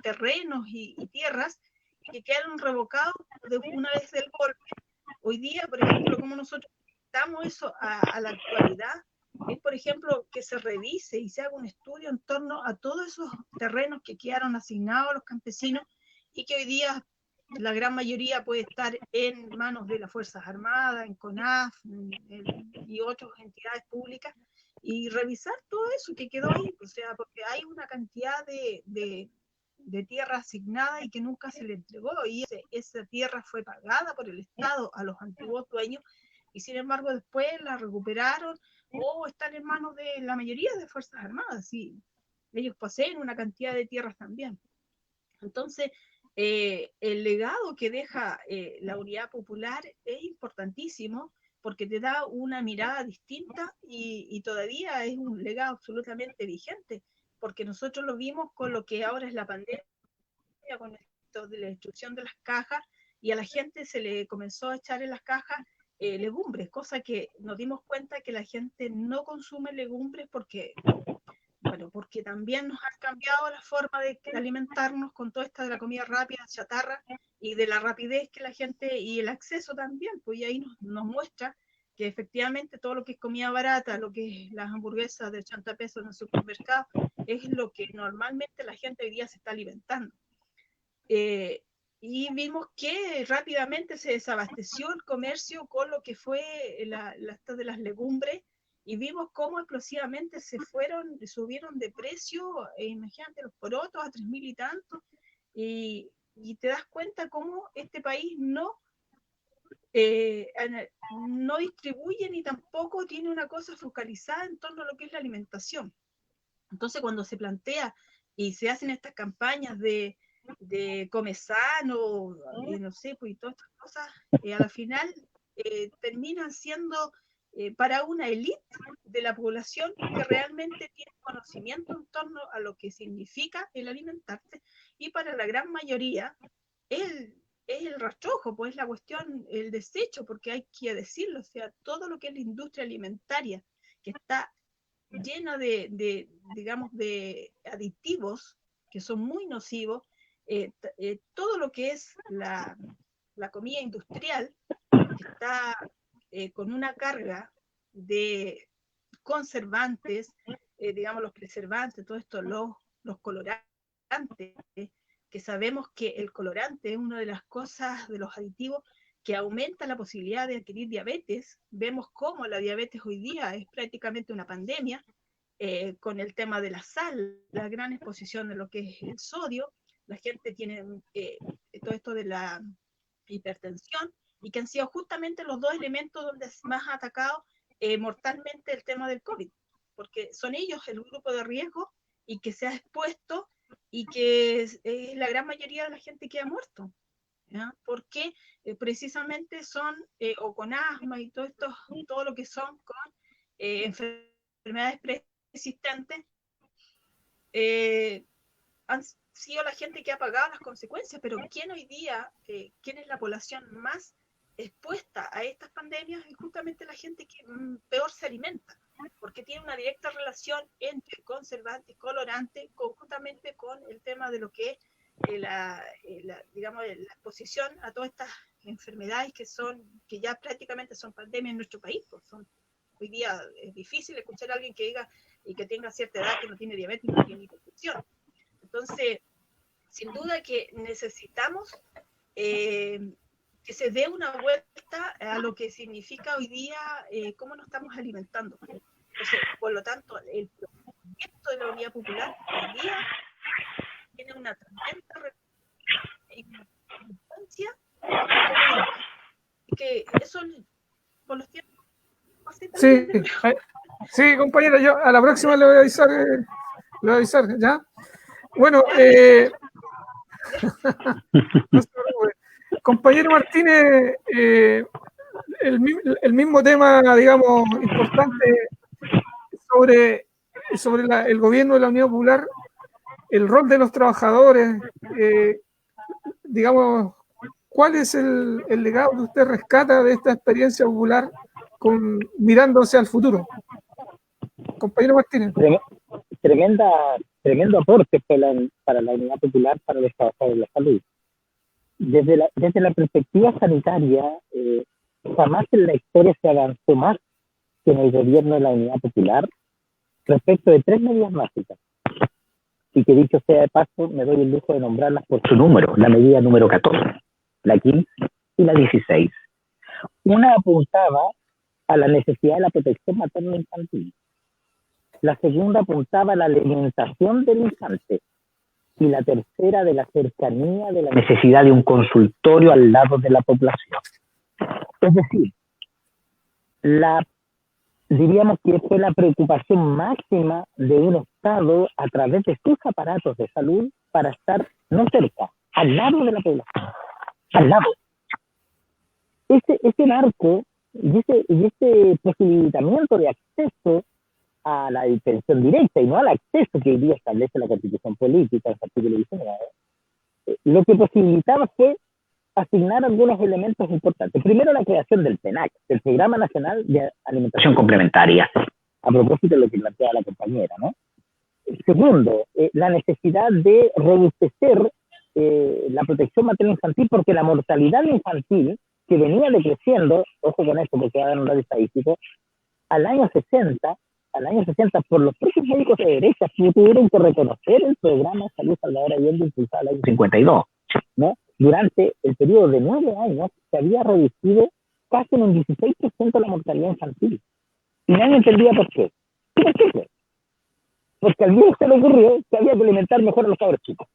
terrenos y tierras, y que quedaron revocados una vez del golpe. Hoy día, por ejemplo, como nosotros damos eso a la actualidad, es, por ejemplo, que se revise y se haga un estudio en torno a todos esos terrenos que quedaron asignados a los campesinos, y que hoy día la gran mayoría puede estar en manos de las Fuerzas Armadas, en CONAF y otras entidades públicas, y revisar todo eso que quedó ahí, o sea, porque hay una cantidad de tierra asignada y que nunca se le entregó, y esa tierra fue pagada por el Estado a los antiguos dueños, y sin embargo después la recuperaron o están en manos de la mayoría de Fuerzas Armadas, y ellos poseen una cantidad de tierras también. Entonces, el legado que deja la Unidad Popular es importantísimo, porque te da una mirada distinta, y todavía es un legado absolutamente vigente, porque nosotros lo vimos con lo que ahora es la pandemia, con esto de la destrucción de las cajas, y a la gente se le comenzó a echar en las cajas legumbres, cosa que nos dimos cuenta que la gente no consume legumbres porque también nos ha cambiado la forma de alimentarnos con toda esta de la comida rápida, chatarra, y de la rapidez que la gente, y el acceso también, pues, y ahí nos muestra que efectivamente todo lo que es comida barata, lo que es las hamburguesas de 80 pesos en el supermercado, es lo que normalmente la gente hoy día se está alimentando. Y vimos que rápidamente se desabasteció el comercio con lo que fue esto de las legumbres, y vimos cómo explosivamente subieron de precio, imagínate, los porotos a 3.000 y tanto, y te das cuenta cómo este país no distribuye ni tampoco tiene una cosa focalizada en torno a lo que es la alimentación. Entonces, cuando se plantea y se hacen estas campañas de come sano, no sé, pues, y todas estas cosas, a la final terminan siendo para una élite de la población que realmente tiene conocimiento en torno a lo que significa el alimentarse, y para la gran mayoría es el rastrojo, pues la cuestión, el desecho, porque hay que decirlo, o sea, todo lo que es la industria alimentaria, que está llena digamos, de aditivos que son muy nocivos. Todo lo que es la comida industrial está con una carga de conservantes, digamos los preservantes, todo esto, los colorantes, que sabemos que el colorante es una de las cosas, de los aditivos que aumenta la posibilidad de adquirir diabetes. Vemos cómo la diabetes hoy día es prácticamente una pandemia, con el tema de la sal, la gran exposición de lo que es el sodio. La gente tiene todo esto de la hipertensión, y que han sido justamente los dos elementos donde más ha atacado mortalmente el tema del COVID, porque son ellos el grupo de riesgo y que se ha expuesto, y que es la gran mayoría de la gente que ha muerto, ¿ya? Porque precisamente son o con asma y todo lo que son con enfermedades preexistentes, han sido la gente que ha pagado las consecuencias. Pero ¿quién hoy día, quién es la población más expuesta a estas pandemias? Es justamente la gente que peor se alimenta, porque tiene una directa relación entre conservantes, colorantes, conjuntamente con el tema de lo que es digamos, la exposición a todas estas enfermedades que ya prácticamente son pandemias en nuestro país. Pues hoy día es difícil escuchar a alguien que diga y que tenga cierta edad que no tiene diabetes y no tiene hipertensión. Entonces, sin duda que necesitamos que se dé una vuelta a lo que significa hoy día cómo nos estamos alimentando. Entonces, por lo tanto, el proyecto de la Unidad Popular hoy día tiene una tremenda importancia, que eso por los tiempos. Sí, sí, compañera, yo a la próxima le voy a avisar, ¿ya? Bueno, no se preocupe. Compañero Martínez, el mismo tema, digamos, importante sobre el gobierno de la Unión Popular, el rol de los trabajadores, digamos, ¿cuál es el legado que usted rescata de esta experiencia popular mirándose al futuro? Compañero Martínez. Tremendo aporte para la Unidad Popular, para los trabajadores de la salud. Desde la perspectiva sanitaria, jamás en la historia se avanzó más que en el gobierno de la Unidad Popular respecto de 3 medidas básicas. Y que dicho sea de paso, me doy el lujo de nombrarlas por su número: la medida número 14, la 15 y la 16. Una apuntaba a la necesidad de la protección materno-infantil. La segunda apuntaba a la alimentación del infante. Y la tercera, de la cercanía, de la necesidad de un consultorio al lado de la población. Es decir, diríamos que fue la preocupación máxima de un Estado a través de sus aparatos de salud para estar no cerca, al lado de la población, al lado. Ese marco y ese posibilitamiento de acceso a la atención directa y no al acceso que hoy día establece la Constitución Política, el artículo 19, lo que posibilitaba fue asignar algunos elementos importantes. Primero, la creación del PNAC, del Programa Nacional de Alimentación Complementaria, a propósito de lo que planteaba la compañera, ¿no? Segundo, la necesidad de reducir la protección materno-infantil, porque la mortalidad infantil, que venía decreciendo, ojo con esto porque va a dar un dato estadístico, al año 60, por los propios médicos de derecha, tuvieron que reconocer el programa de salud Salvador Allende impulsado al año 52, ¿no? Durante el periodo de 9 años se había reducido casi en un 16% la mortalidad infantil. Y nadie entendía por qué. ¿Por qué? Porque al viejo se le ocurrió que había que alimentar mejor a los cabros chicos.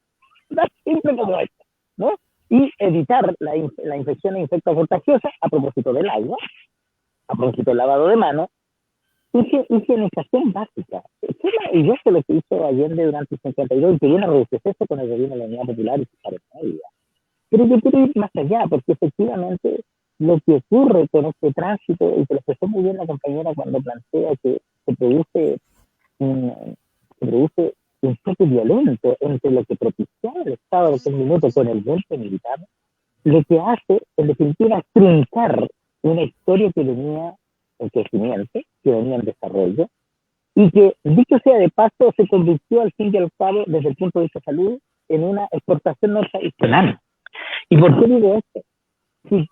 Tan simple como esto, ¿no? Y evitar la infección infectocontagiosa a propósito del agua, a propósito del lavado de manos, higienización básica. Y eso es lo que hizo Allende durante el 52 y que viene a reducirse con el gobierno de la Unidad Popular y su pareja. Pero yo quiero ir más allá, porque efectivamente lo que ocurre con este tránsito, y que lo expresó muy bien la compañera cuando plantea que se produce un choque violento entre lo que propiciaba el Estado de aquel minuto con el golpe militar, lo que hace, en definitiva, truncar una historia que venía en crecimiento, que venía en desarrollo, y que, dicho sea de paso, se convirtió al fin y al cabo, desde el punto de vista de salud, en una exportación no tradicional. ¿Y por qué digo esto? Si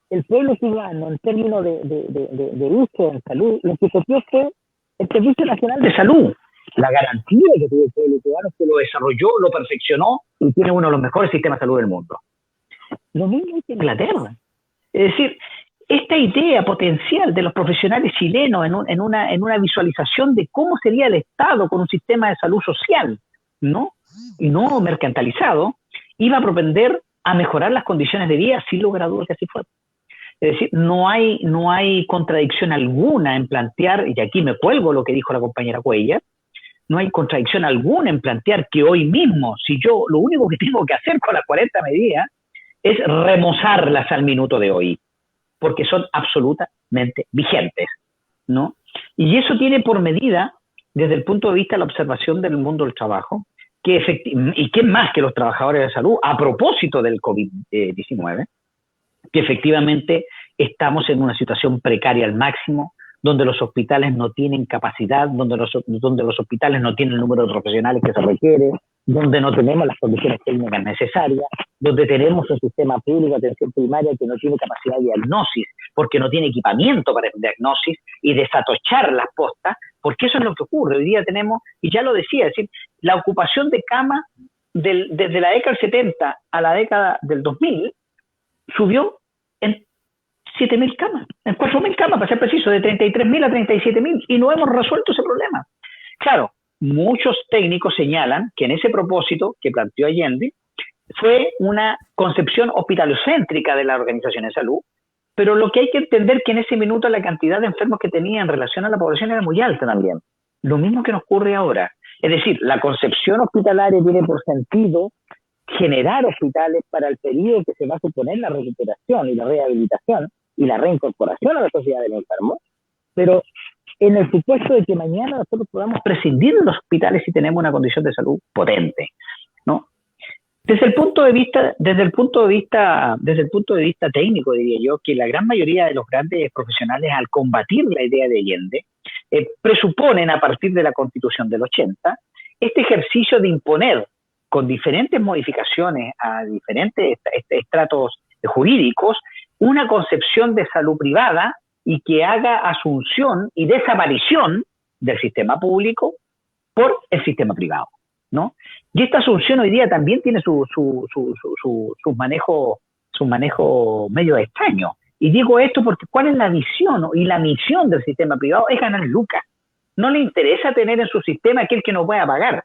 el pueblo cubano, en términos de uso en salud, lo que copió fue el Servicio Nacional de Salud. La garantía que tuvo el pueblo cubano es que lo desarrolló, lo perfeccionó y tiene uno de los mejores sistemas de salud del mundo. Lo mismo que Inglaterra. Es decir, esta idea potencial de los profesionales chilenos en una visualización de cómo sería el Estado con un sistema de salud social, ¿no? Y no mercantilizado, iba a propender a mejorar las condiciones de vida, sin lugar a dudas que así fue. Es decir, no hay contradicción alguna en plantear, y aquí me cuelgo lo que dijo la compañera Cuellar, no hay contradicción alguna en plantear que hoy mismo, si yo lo único que tengo que hacer con las 40 medidas es remozarlas al minuto de hoy, porque son absolutamente vigentes, ¿no? Y eso tiene por medida, desde el punto de vista de la observación del mundo del trabajo, y qué más que los trabajadores de salud, a propósito del COVID-19, que efectivamente estamos en una situación precaria al máximo, donde los hospitales no tienen capacidad, donde los hospitales no tienen el número de profesionales que se requiere, donde no tenemos las condiciones técnicas necesarias, donde tenemos un sistema público de atención primaria que no tiene capacidad de diagnosis, porque no tiene equipamiento para el diagnosis y desatochar las postas, porque eso es lo que ocurre. Hoy día tenemos, y ya lo decía, es decir, la ocupación de cama desde la década del 70 a la década del 2000 subió en 7.000 camas, en 4.000 camas, para ser preciso, de 33.000 a 37.000, y no hemos resuelto ese problema. Claro, muchos técnicos señalan que en ese propósito que planteó Allende fue una concepción hospitalocéntrica de la Organización de Salud, pero lo que hay que entender es que en ese minuto la cantidad de enfermos que tenía en relación a la población era muy alta también. Lo mismo que nos ocurre ahora. Es decir, la concepción hospitalaria tiene por sentido generar hospitales para el periodo que se va a suponer la recuperación y la rehabilitación y la reincorporación a la sociedad del enfermo, pero en el supuesto de que mañana nosotros podamos prescindir de los hospitales si tenemos una condición de salud potente, ¿no? Desde el punto de vista técnico, diría yo, que la gran mayoría de los grandes profesionales, al combatir la idea de Allende, presuponen a partir de la Constitución del 80 este ejercicio de imponer con diferentes modificaciones a diferentes estratos jurídicos una concepción de salud privada y que haga asunción y desaparición del sistema público por el sistema privado, ¿no? Y esta asunción hoy día también tiene su manejo medio extraño. Y digo esto porque ¿cuál es la visión y la misión del sistema privado? Es ganar lucas. No le interesa tener en su sistema aquel que no pueda pagar.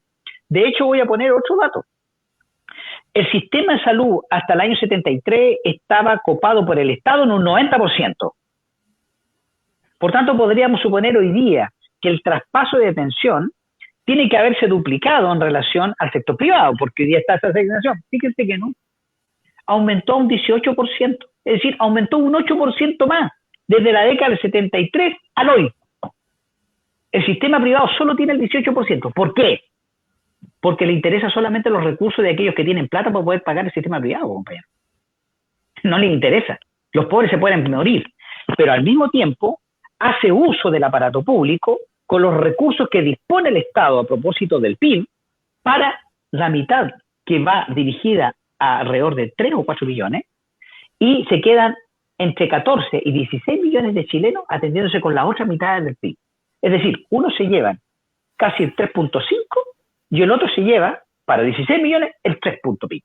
De hecho, voy a poner otro dato. El sistema de salud hasta el año 73 estaba copado por el Estado en un 90%. Por tanto, podríamos suponer hoy día que el traspaso de atención tiene que haberse duplicado en relación al sector privado, porque hoy día está esa asignación. Fíjense que no. Aumentó un 18%, es decir, aumentó un 8% más desde la década del 73 al hoy. El sistema privado solo tiene el 18%. ¿Por qué? Porque le interesa solamente los recursos de aquellos que tienen plata para poder pagar el sistema privado, compañero. No le interesa. Los pobres se pueden morir, pero al mismo tiempo hace uso del aparato público con los recursos que dispone el Estado a propósito del PIB para la mitad que va dirigida a alrededor de 3 o 4 millones y se quedan entre 14 y 16 millones de chilenos atendiéndose con la otra mitad del PIB. Es decir, uno se lleva casi el 3.5 y el otro se lleva, para 16 millones, el 3.5.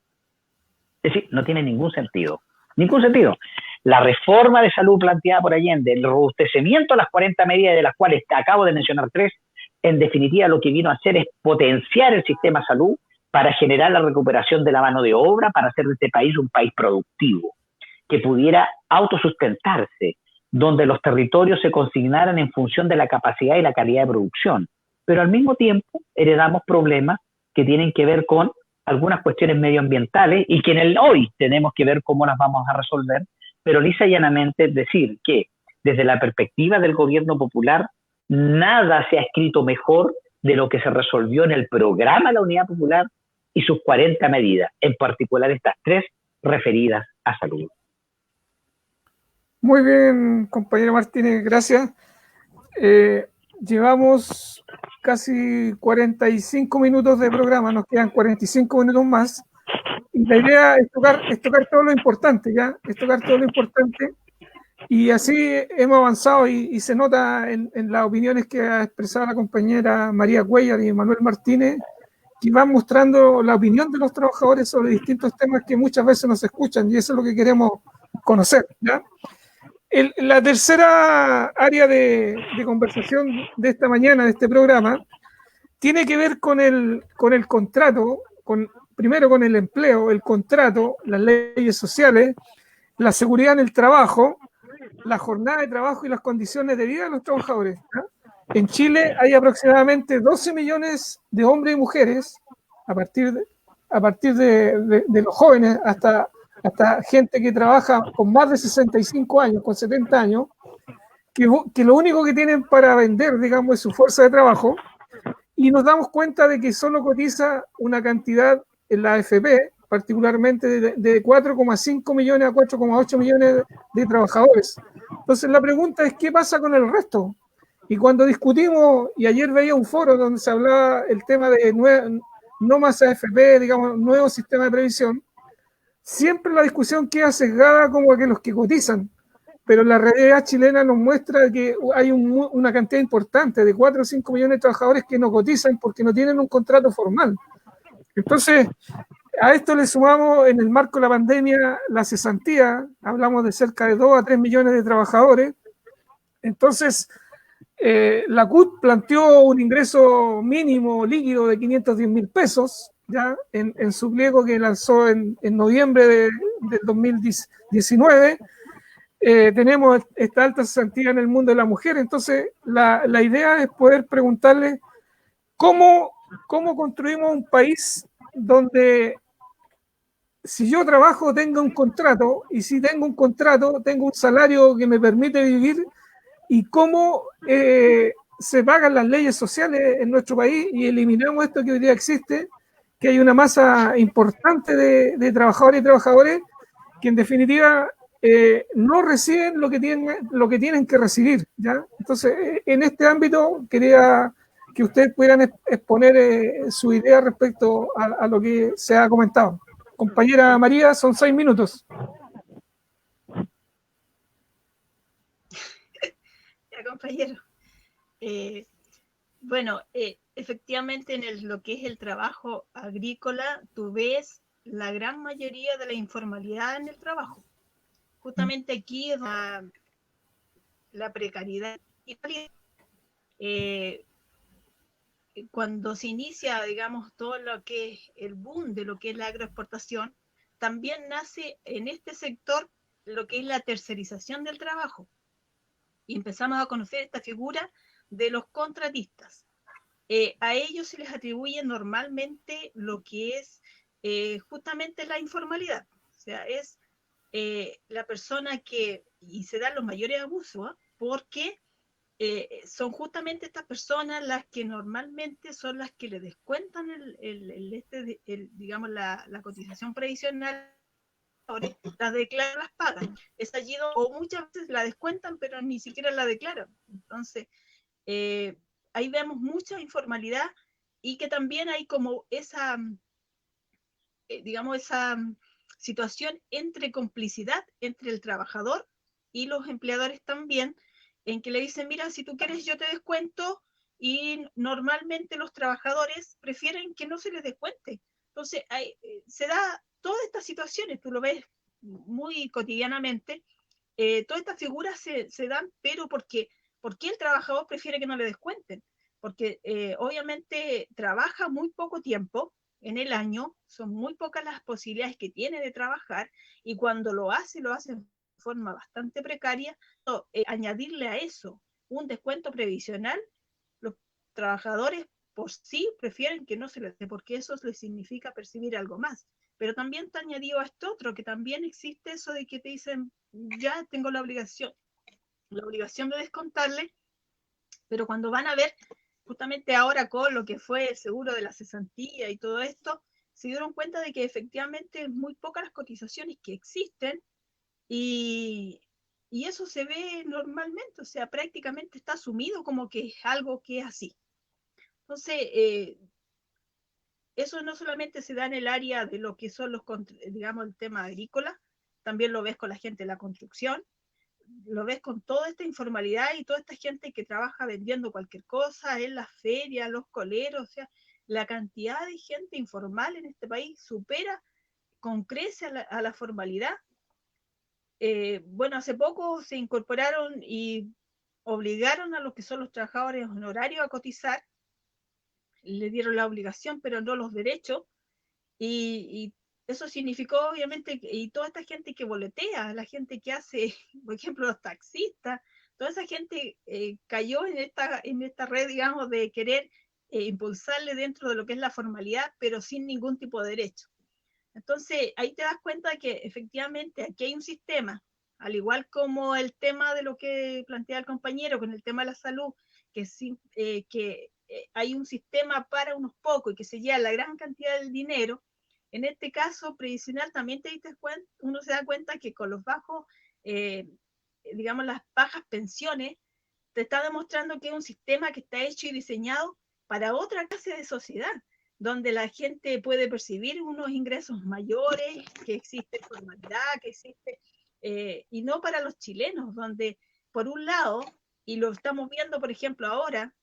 Es decir, no tiene ningún sentido. Ningún sentido. La reforma de salud planteada por Allende, el robustecimiento de las 40 medidas, de las cuales acabo de mencionar 3, en definitiva lo que vino a hacer es potenciar el sistema de salud para generar la recuperación de la mano de obra, para hacer de este país un país productivo, que pudiera autosustentarse, donde los territorios se consignaran en función de la capacidad y la calidad de producción. Pero al mismo tiempo heredamos problemas que tienen que ver con algunas cuestiones medioambientales y que en el hoy tenemos que ver cómo las vamos a resolver, pero lisa y llanamente es decir que desde la perspectiva del gobierno popular nada se ha escrito mejor de lo que se resolvió en el programa de la Unidad Popular y sus 40 medidas, en particular estas 3 referidas a salud. Muy bien, compañero Martínez, gracias. Llevamos casi 45 minutos de programa, nos quedan 45 minutos más. Y la idea es tocar todo lo importante, ¿ya? Es tocar todo lo importante. Y así hemos avanzado y se nota en las opiniones que ha expresado la compañera María Cuellar y Manuel Martínez, que van mostrando la opinión de los trabajadores sobre distintos temas que muchas veces no se escuchan, y eso es lo que queremos conocer, ¿ya? La tercera área de conversación de esta mañana, de este programa, tiene que ver con el contrato, primero con el empleo, el contrato, las leyes sociales, la seguridad en el trabajo, la jornada de trabajo y las condiciones de vida de los trabajadores, ¿no? En Chile hay aproximadamente 12 millones de hombres y mujeres, a partir de los jóvenes hasta gente que trabaja con más de 65 años, con 70 años, que lo único que tienen para vender, digamos, es su fuerza de trabajo, y nos damos cuenta de que solo cotiza una cantidad en la AFP, particularmente de 4,5 millones a 4,8 millones de trabajadores. Entonces la pregunta es, ¿qué pasa con el resto? Y cuando discutimos, y ayer veía un foro donde se hablaba el tema de no más AFP, digamos, nuevo sistema de previsión, siempre la discusión queda sesgada como que los que cotizan, pero la realidad chilena nos muestra que hay una cantidad importante de 4 o 5 millones de trabajadores que no cotizan porque no tienen un contrato formal. Entonces, a esto le sumamos en el marco de la pandemia la cesantía, hablamos de cerca de 2 a 3 millones de trabajadores. Entonces, la CUT planteó un ingreso mínimo líquido de 510.000 pesos, ya en su pliego que lanzó en noviembre del 2019. Tenemos esta alta cesantía en el mundo de la mujer. Entonces, la idea es poder preguntarle cómo construimos un país donde si yo trabajo tenga un contrato, y si tengo un contrato tengo un salario que me permite vivir, y cómo se pagan las leyes sociales en nuestro país y eliminamos esto que hoy día existe, que hay una masa importante de trabajadores y trabajadores que en definitiva no reciben lo que tienen que recibir, ¿ya? Entonces, en este ámbito quería que ustedes pudieran exponer su idea respecto a lo que se ha comentado. Compañera María, son 6 minutos. Ya, compañero. Bueno, efectivamente en lo que es el trabajo agrícola, tú ves la gran mayoría de la informalidad en el trabajo. Justamente aquí es la precariedad. Cuando se inicia, digamos, todo lo que es el boom de lo que es la agroexportación, también nace en este sector lo que es la tercerización del trabajo. Y empezamos a conocer esta figura de los contratistas. A ellos se les atribuye normalmente lo que es justamente la informalidad. O sea, es la persona que, y se dan los mayores abusos, ¿eh? Porque son justamente estas personas las que normalmente son las que le descuentan digamos, la cotización previsional, las declaran, las pagan. Es allí donde, o muchas veces la descuentan, pero ni siquiera la declaran. Entonces, ahí vemos mucha informalidad y que también hay como esa, digamos, esa situación entre complicidad entre el trabajador y los empleadores también, en que le dicen, mira, si tú quieres yo te descuento, y normalmente los trabajadores prefieren que no se les descuente. Entonces, se da todas estas situaciones, tú lo ves muy cotidianamente, todas estas figuras se dan, pero ¿por qué el trabajador prefiere que no le descuenten? Porque obviamente trabaja muy poco tiempo en el año, son muy pocas las posibilidades que tiene de trabajar, y cuando lo hace de forma bastante precaria. Añadirle a eso un descuento previsional, los trabajadores por sí prefieren que no se les dé, porque eso les significa percibir algo más. Pero también está añadido a esto otro, que también existe eso de que te dicen, ya tengo la obligación de descontarle, pero cuando van a ver, justamente ahora con lo que fue el seguro de la cesantía y todo esto, se dieron cuenta de que efectivamente es muy pocas las cotizaciones que existen, y eso se ve normalmente, o sea, prácticamente está asumido como que es algo que es así. Entonces, eso no solamente se da en el área de lo que son digamos, el tema agrícola, también lo ves con la gente de la construcción, lo ves con toda esta informalidad y toda esta gente que trabaja vendiendo cualquier cosa en las ferias, los coleros, o sea, la cantidad de gente informal en este país supera con creces a la formalidad. Bueno, hace poco se incorporaron y obligaron a los que son los trabajadores honorarios a cotizar, le dieron la obligación, pero no los derechos, y eso significó, obviamente, y toda esta gente que boletea, la gente que hace, por ejemplo, los taxistas, toda esa gente cayó en esta red, digamos, de querer impulsarle dentro de lo que es la formalidad, pero sin ningún tipo de derecho. Entonces, ahí te das cuenta que efectivamente aquí hay un sistema, al igual como el tema de lo que plantea el compañero con el tema de la salud, que hay un sistema para unos pocos y que se lleva la gran cantidad del dinero. En este caso previsional también uno se da cuenta que con los bajos, digamos, las bajas pensiones, te está demostrando que es un sistema que está hecho y diseñado para otra clase de sociedad, donde la gente puede percibir unos ingresos mayores, que existe formalidad, que existe, y no para los chilenos, donde por un lado, y lo estamos viendo por ejemplo ahora,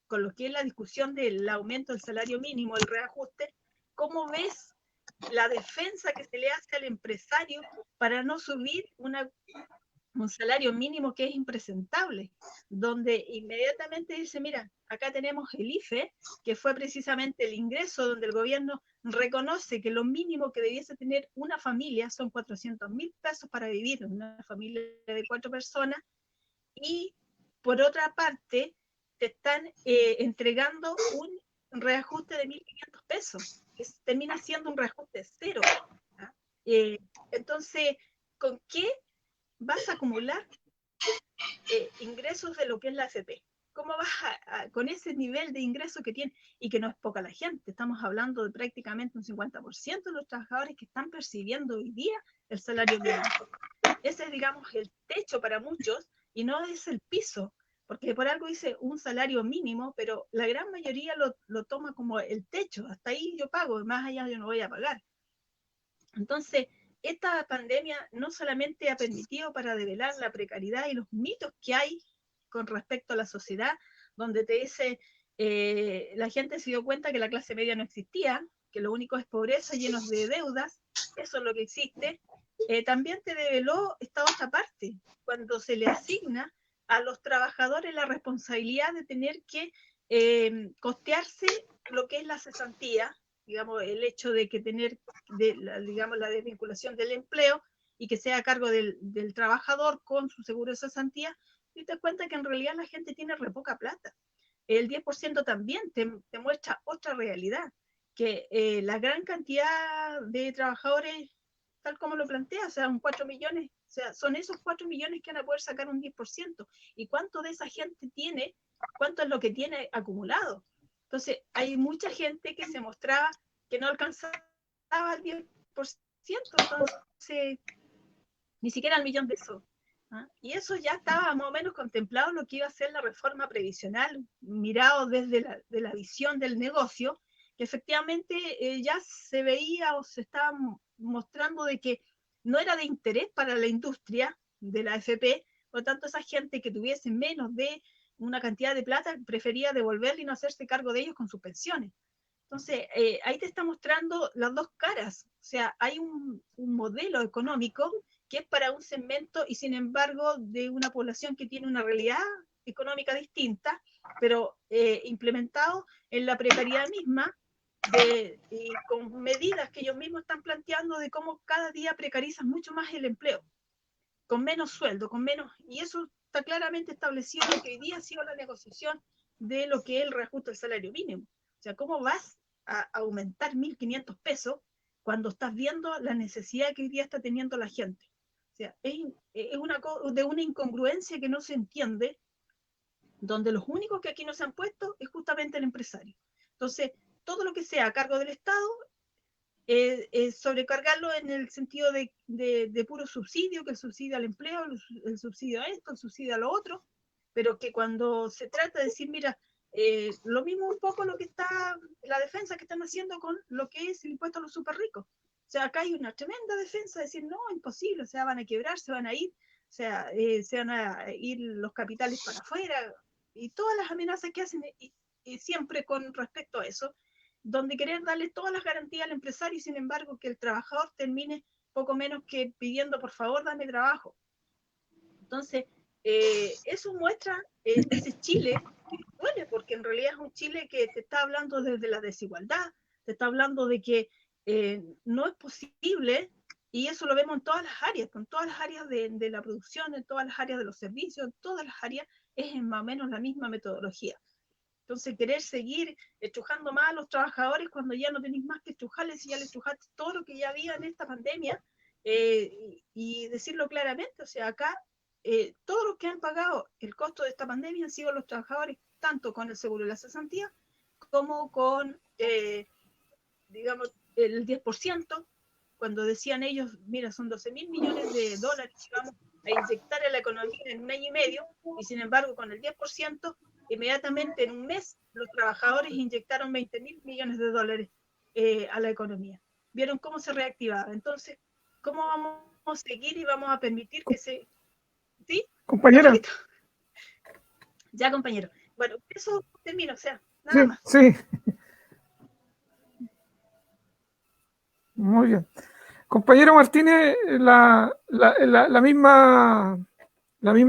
con lo que es la discusión del aumento del salario mínimo, el reajuste, ¿cómo ves la defensa que se le hace al empresario para no subir un salario mínimo que es impresentable, donde inmediatamente dice, mira, acá tenemos el IFE, que fue precisamente el ingreso donde el gobierno reconoce que lo mínimo que debiese tener una familia son 400.000 pesos para vivir en una familia de 4 personas, y por otra parte te están entregando un reajuste de 1.500 pesos, que termina siendo un reajuste cero. Entonces, ¿con qué vas a acumular ingresos de lo que es la AFP? ¿Cómo vas con ese nivel de ingreso que tiene? Y que no es poca la gente, estamos hablando de prácticamente un 50% de los trabajadores que están percibiendo hoy día el salario mínimo. Ese es, digamos, el techo para muchos y no es el piso, porque por algo dice un salario mínimo, pero la gran mayoría lo toma como el techo, hasta ahí yo pago, más allá yo no voy a pagar. Entonces, esta pandemia no solamente ha permitido para develar la precariedad y los mitos que hay con respecto a la sociedad, donde te dice, la gente se dio cuenta que la clase media no existía, que lo único es pobreza, llenos de deudas, eso es lo que existe. También te develó esta otra parte, cuando se le asigna a los trabajadores la responsabilidad de tener que costearse lo que es la cesantía, digamos, el hecho de que tener, digamos, la desvinculación del empleo y que sea a cargo del trabajador con su seguro de cesantía, y te das cuenta que en realidad la gente tiene re poca plata. El 10% también te muestra otra realidad, que la gran cantidad de trabajadores, tal como lo plantea, o sea, un 4 millones, o sea, son esos 4 millones que van a poder sacar un 10%. ¿Y cuánto de esa gente tiene? ¿Cuánto es lo que tiene acumulado? Entonces, hay mucha gente que se mostraba que no alcanzaba el 10%, entonces, ni siquiera el millón de pesos. ¿Ah? Y eso ya estaba más o menos contemplado lo que iba a ser la reforma previsional, mirado desde de la visión del negocio, que efectivamente ya se veía o se estaba mostrando de que no era de interés para la industria de la AFP, por lo tanto esa gente que tuviese menos de una cantidad de plata prefería devolverle y no hacerse cargo de ellos con sus pensiones. Entonces, ahí te está mostrando las dos caras, o sea, hay un modelo económico que es para un segmento y sin embargo de una población que tiene una realidad económica distinta, pero implementado en la precariedad misma y con medidas que ellos mismos están planteando de cómo cada día precarizan mucho más el empleo, con menos sueldo, con menos, y eso está claramente establecido en lo que hoy día ha sido la negociación de lo que es el reajuste del salario mínimo. O sea, ¿cómo vas a aumentar 1.500 pesos cuando estás viendo la necesidad que hoy día está teniendo la gente? O sea, es de una incongruencia que no se entiende, donde los únicos que aquí no se han puesto es justamente el empresario. Entonces, todo lo que sea a cargo del Estado, sobrecargarlo en el sentido de puro subsidio, que el subsidio al empleo, el subsidio a esto, el subsidio a lo otro, pero que cuando se trata de decir, mira, lo mismo un poco lo que está, la defensa que están haciendo con lo que es el impuesto a los súper ricos. O sea, acá hay una tremenda defensa de decir, no, imposible, o sea, van a quebrar, se van a ir, o sea, se van a ir los capitales para afuera, y todas las amenazas que hacen, y siempre con respecto a eso, donde querer darle todas las garantías al empresario y sin embargo que el trabajador termine poco menos que pidiendo, por favor, dame trabajo. Entonces, eso muestra ese Chile que duele, porque en realidad es un Chile que te está hablando desde la desigualdad, te está hablando de que no es posible, y eso lo vemos en todas las áreas, con todas las áreas de la producción, en todas las áreas de los servicios, en todas las áreas es más o menos la misma metodología. Entonces, querer seguir estrujando más a los trabajadores cuando ya no tenéis más que estrujarles y ya les estrujaste todo lo que ya había en esta pandemia, y decirlo claramente, o sea, acá todos los que han pagado el costo de esta pandemia han sido los trabajadores, tanto con el seguro de la cesantía como con, digamos, el 10%, cuando decían ellos, mira, son 12.000 millones de dólares que vamos a inyectar a la economía en un año y medio, y sin embargo, con el 10%, inmediatamente en un mes, los trabajadores inyectaron 20.000 millones de dólares a la economía. ¿Vieron cómo se reactivaba? Entonces, ¿cómo vamos a seguir y vamos a permitir que se... ¿Sí? Compañera. Ya, compañero. Bueno, eso termino, o sea, nada más. Sí. Muy bien. Compañero Martínez, la misma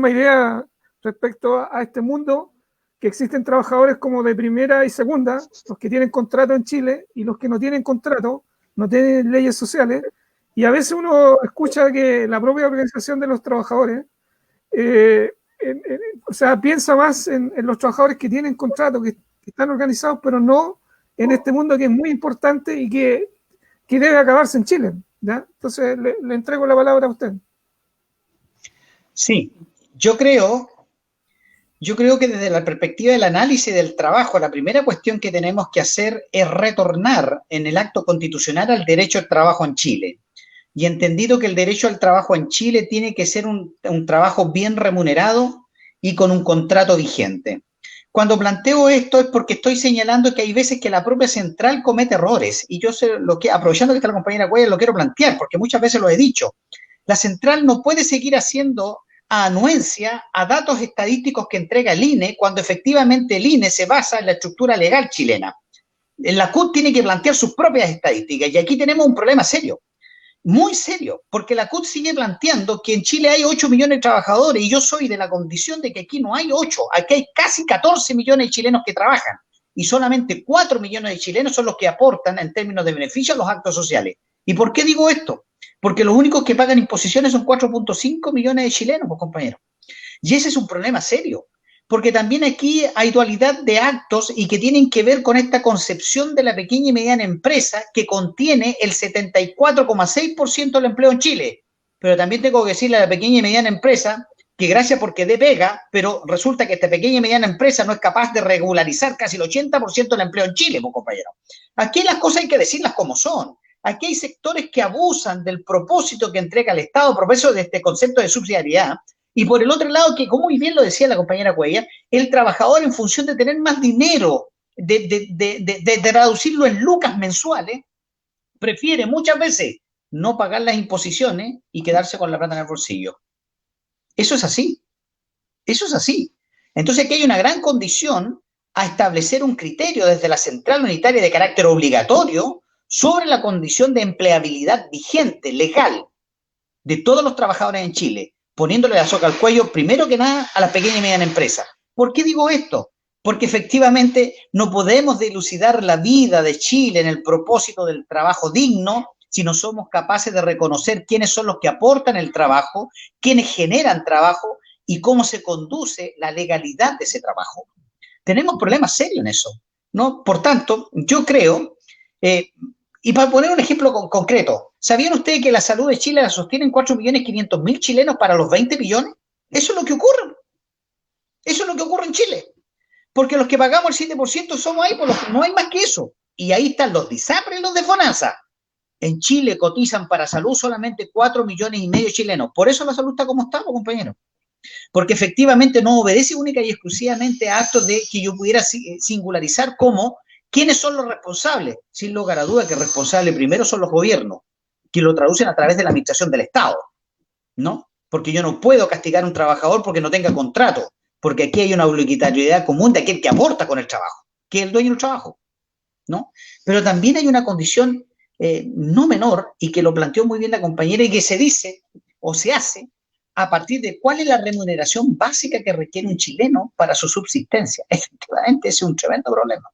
idea respecto a este mundo, que existen trabajadores como de primera y segunda, los que tienen contrato en Chile y los que no tienen contrato, no tienen leyes sociales, y a veces uno escucha que la propia organización de los trabajadores, o sea, piensa más en los trabajadores que tienen contrato, que están organizados, pero no en este mundo que es muy importante y que debe acabarse en Chile, ¿ya? Entonces le entrego la palabra a usted. Sí, yo creo que desde la perspectiva del análisis del trabajo, la primera cuestión que tenemos que hacer es retornar en el acto constitucional al derecho al trabajo en Chile. Y entendido que el derecho al trabajo en Chile tiene que ser un trabajo bien remunerado y con un contrato vigente. Cuando planteo esto es porque estoy señalando que hay veces que la propia central comete errores. Y yo sé aprovechando que está la compañera Cuellar, lo quiero plantear, porque muchas veces lo he dicho. La central no puede seguir haciendo anuencia a datos estadísticos que entrega el INE, cuando efectivamente el INE se basa en la estructura legal chilena. La CUT tiene que plantear sus propias estadísticas, y aquí tenemos un problema serio, muy serio, porque la CUT sigue planteando que en Chile hay 8 millones de trabajadores, y yo soy de la condición de que aquí no hay 8, aquí hay casi 14 millones de chilenos que trabajan, y solamente 4 millones de chilenos son los que aportan en términos de beneficio a los actos sociales. ¿Y por qué digo esto? Porque los únicos que pagan imposiciones son 4.5 millones de chilenos, pues, compañeros. Y ese es un problema serio, porque también aquí hay dualidad de actos y que tienen que ver con esta concepción de la pequeña y mediana empresa que contiene el 74,6% del empleo en Chile. Pero también tengo que decirle a la pequeña y mediana empresa que gracias porque dé pega, pero resulta que esta pequeña y mediana empresa no es capaz de regularizar casi el 80% del empleo en Chile, pues, compañeros. Aquí las cosas hay que decirlas como son. Aquí hay sectores que abusan del propósito que entrega el Estado, a propósito de este concepto de subsidiariedad, y por el otro lado, que como muy bien lo decía la compañera Cuellar, el trabajador, en función de tener más dinero, de traducirlo en lucas mensuales, prefiere muchas veces no pagar las imposiciones y quedarse con la plata en el bolsillo. Eso es así. Eso es así. Entonces aquí hay una gran condición a establecer un criterio desde la central unitaria de carácter obligatorio sobre la condición de empleabilidad vigente, legal, de todos los trabajadores en Chile, poniéndole la soga al cuello, primero que nada, a la pequeña y mediana empresa. ¿Por qué digo esto? Porque efectivamente no podemos dilucidar la vida de Chile en el propósito del trabajo digno si no somos capaces de reconocer quiénes son los que aportan el trabajo, quiénes generan trabajo y cómo se conduce la legalidad de ese trabajo. Tenemos problemas serios en eso, ¿no? Por tanto, yo creo... y para poner un ejemplo concreto, ¿sabían ustedes que la salud de Chile la sostienen 4.500.000 chilenos para los 20 millones? Eso es lo que ocurre. Eso es lo que ocurre en Chile. Porque los que pagamos el 7% somos ahí, no hay más que eso. Y ahí están los de ISAPRE y los de FONASA. En Chile cotizan para salud solamente 4,5 millones de chilenos. Por eso la salud está como está, compañeros. porque efectivamente no obedece única y exclusivamente a actos de que yo pudiera singularizar como quiénes son los responsables. Sin lugar a duda que responsables primero son los gobiernos, que lo traducen a través de la administración del Estado, ¿no? Porque yo no puedo castigar a un trabajador porque no tenga contrato, porque aquí hay una obligatoriedad común de aquel que aporta con el trabajo, que es el dueño del trabajo, ¿no? Pero también hay una condición no menor, y que lo planteó muy bien la compañera, y que se dice o se hace a partir de cuál es la remuneración básica que requiere un chileno para su subsistencia. Efectivamente, ese es un tremendo problema.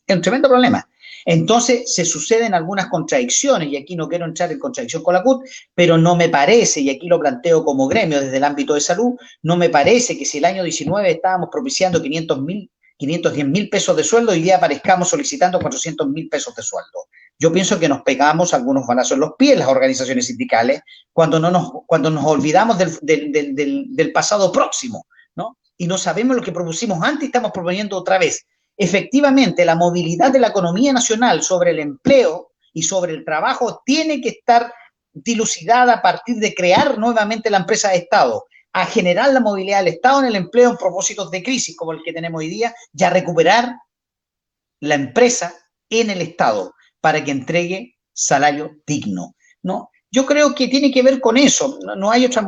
Es un tremendo problema. Entonces se suceden algunas contradicciones, y aquí no quiero entrar en contradicción con la CUT, pero no me parece, y aquí lo planteo como gremio desde el ámbito de salud, no me parece que si el año 19 estábamos propiciando 510.000 pesos de sueldo, hoy día aparezcamos solicitando 400.000 pesos de sueldo. Yo pienso que nos pegamos algunos balazos en los pies las organizaciones sindicales cuando nos olvidamos del pasado próximo, ¿no? Y no sabemos lo que propusimos antes y estamos proponiendo otra vez. Efectivamente, la movilidad de la economía nacional sobre el empleo y sobre el trabajo tiene que estar dilucidada a partir de crear nuevamente la empresa de Estado, a generar la movilidad del Estado en el empleo en propósitos de crisis como el que tenemos hoy día, y a recuperar la empresa en el Estado para que entregue salario digno, ¿no? Yo creo que tiene que ver con eso, no hay otra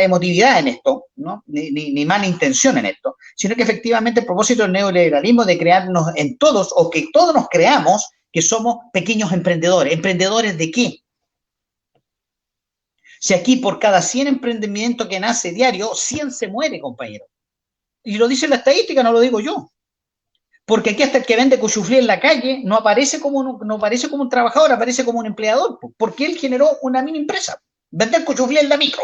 emotividad en esto, ¿no? Ni mala intención en esto, sino que efectivamente el propósito del neoliberalismo de crearnos en todos, o que todos nos creamos, que somos pequeños emprendedores. ¿Emprendedores de qué? Si aquí por cada 100 emprendimientos que nace diario, 100 se muere, compañero. Y lo dice la estadística, no lo digo yo. Porque aquí hasta el que vende cuchuflí en la calle no aparece como un trabajador, aparece como un empleador, porque él generó una mini empresa. Vender cuchuflí en la micro.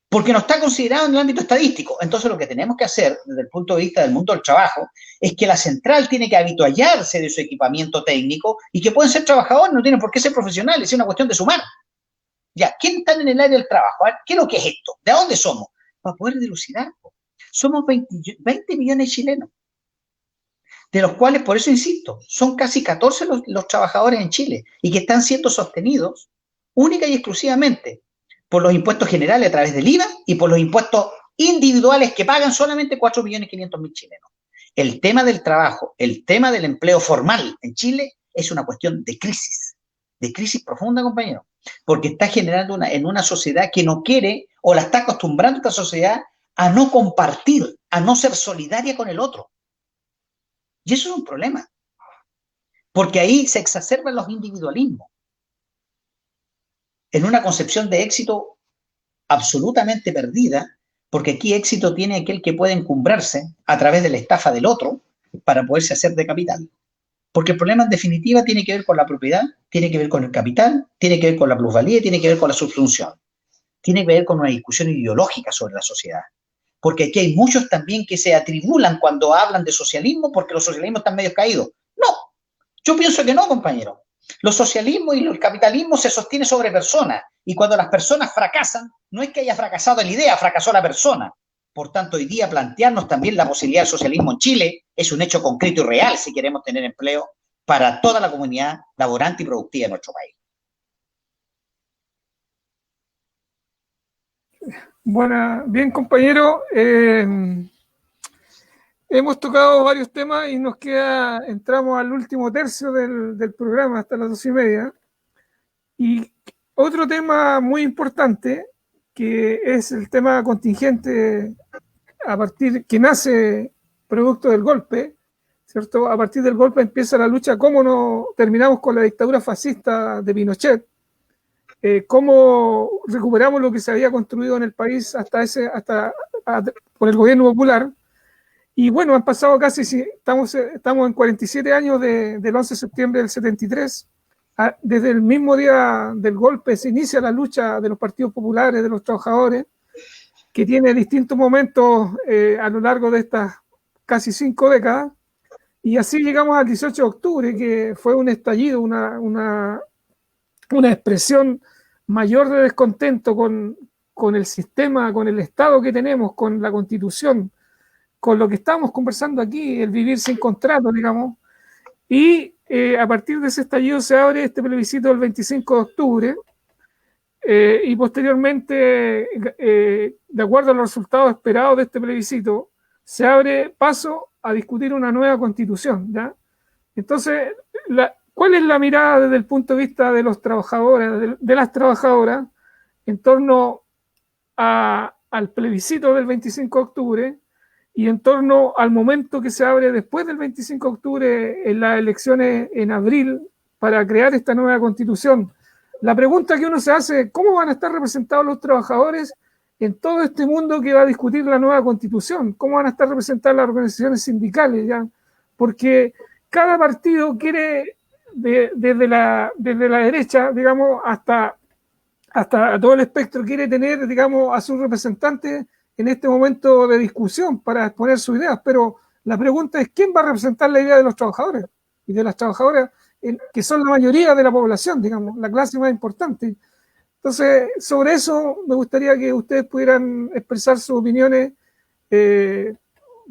Porque no está considerado en el ámbito estadístico. Entonces lo que tenemos que hacer desde el punto de vista del mundo del trabajo es que la central tiene que habituallarse de su equipamiento técnico, y que pueden ser trabajadores, no tienen por qué ser profesionales, es una cuestión de sumar. Ya, ¿quién está en el área del trabajo? ¿Qué es lo que es esto? ¿De dónde somos? Para poder dilucidar. Somos 20 millones de chilenos, de los cuales, por eso insisto, son casi 14 los trabajadores en Chile, y que están siendo sostenidos única y exclusivamente por los impuestos generales a través del IVA y por los impuestos individuales que pagan solamente 4.500.000 chilenos. El tema del trabajo, el tema del empleo formal en Chile es una cuestión de crisis profunda, compañero, porque está generando en una sociedad que no quiere, o la está acostumbrando esta sociedad a no compartir, a no ser solidaria con el otro. Y eso es un problema, porque ahí se exacerban los individualismos, en una concepción de éxito absolutamente perdida, porque aquí éxito tiene aquel que puede encumbrarse a través de la estafa del otro para poderse hacer de capital. Porque el problema en definitiva tiene que ver con la propiedad, tiene que ver con el capital, tiene que ver con la plusvalía, tiene que ver con la subsunción. Tiene que ver con una discusión ideológica sobre la sociedad. Porque aquí hay muchos también que se atribulan cuando hablan de socialismo, porque los socialismos están medio caídos. No, yo pienso que no, compañero. Los socialismos y el capitalismo se sostienen sobre personas, y cuando las personas fracasan, no es que haya fracasado la idea, fracasó la persona. Por tanto, hoy día plantearnos también la posibilidad del socialismo en Chile es un hecho concreto y real si queremos tener empleo para toda la comunidad laborante y productiva de nuestro país. Bueno, bien, compañero. Hemos tocado varios temas y entramos al último tercio del programa, hasta las 2:30. Y otro tema muy importante, que es el tema contingente que nace producto del golpe, ¿cierto? A partir del golpe empieza la lucha, cómo no terminamos con la dictadura fascista de Pinochet, cómo recuperamos lo que se había construido en el país por el gobierno popular. Y bueno, han pasado estamos en 47 años del 11 de septiembre del 73. Desde el mismo día del golpe se inicia la lucha de los partidos populares, de los trabajadores, que tiene distintos momentos a lo largo de estas casi 5 décadas. Y así llegamos al 18 de octubre, que fue un estallido, una expresión mayor de descontento con el sistema, con el Estado que tenemos, con la Constitución, con lo que estamos conversando aquí, el vivir sin contrato, digamos. Y a partir de ese estallido se abre este plebiscito del 25 de octubre, y posteriormente de acuerdo a los resultados esperados de este plebiscito, se abre paso a discutir una nueva constitución, ¿ya? Entonces, ¿cuál es la mirada desde el punto de vista de los trabajadores, de las trabajadoras, en torno al plebiscito del 25 de octubre y en torno al momento que se abre después del 25 de octubre en las elecciones en abril para crear esta nueva constitución? La pregunta que uno se hace, ¿cómo van a estar representados los trabajadores en todo este mundo que va a discutir la nueva constitución? ¿Cómo van a estar representadas las organizaciones sindicales, ya? Porque cada partido quiere, desde la derecha, digamos, hasta todo el espectro, quiere tener, digamos, a sus representantes en este momento de discusión para exponer sus ideas, pero la pregunta es, ¿quién va a representar la idea de los trabajadores y de las trabajadoras, que son la mayoría de la población, digamos, la clase más importante? Entonces, sobre eso me gustaría que ustedes pudieran expresar sus opiniones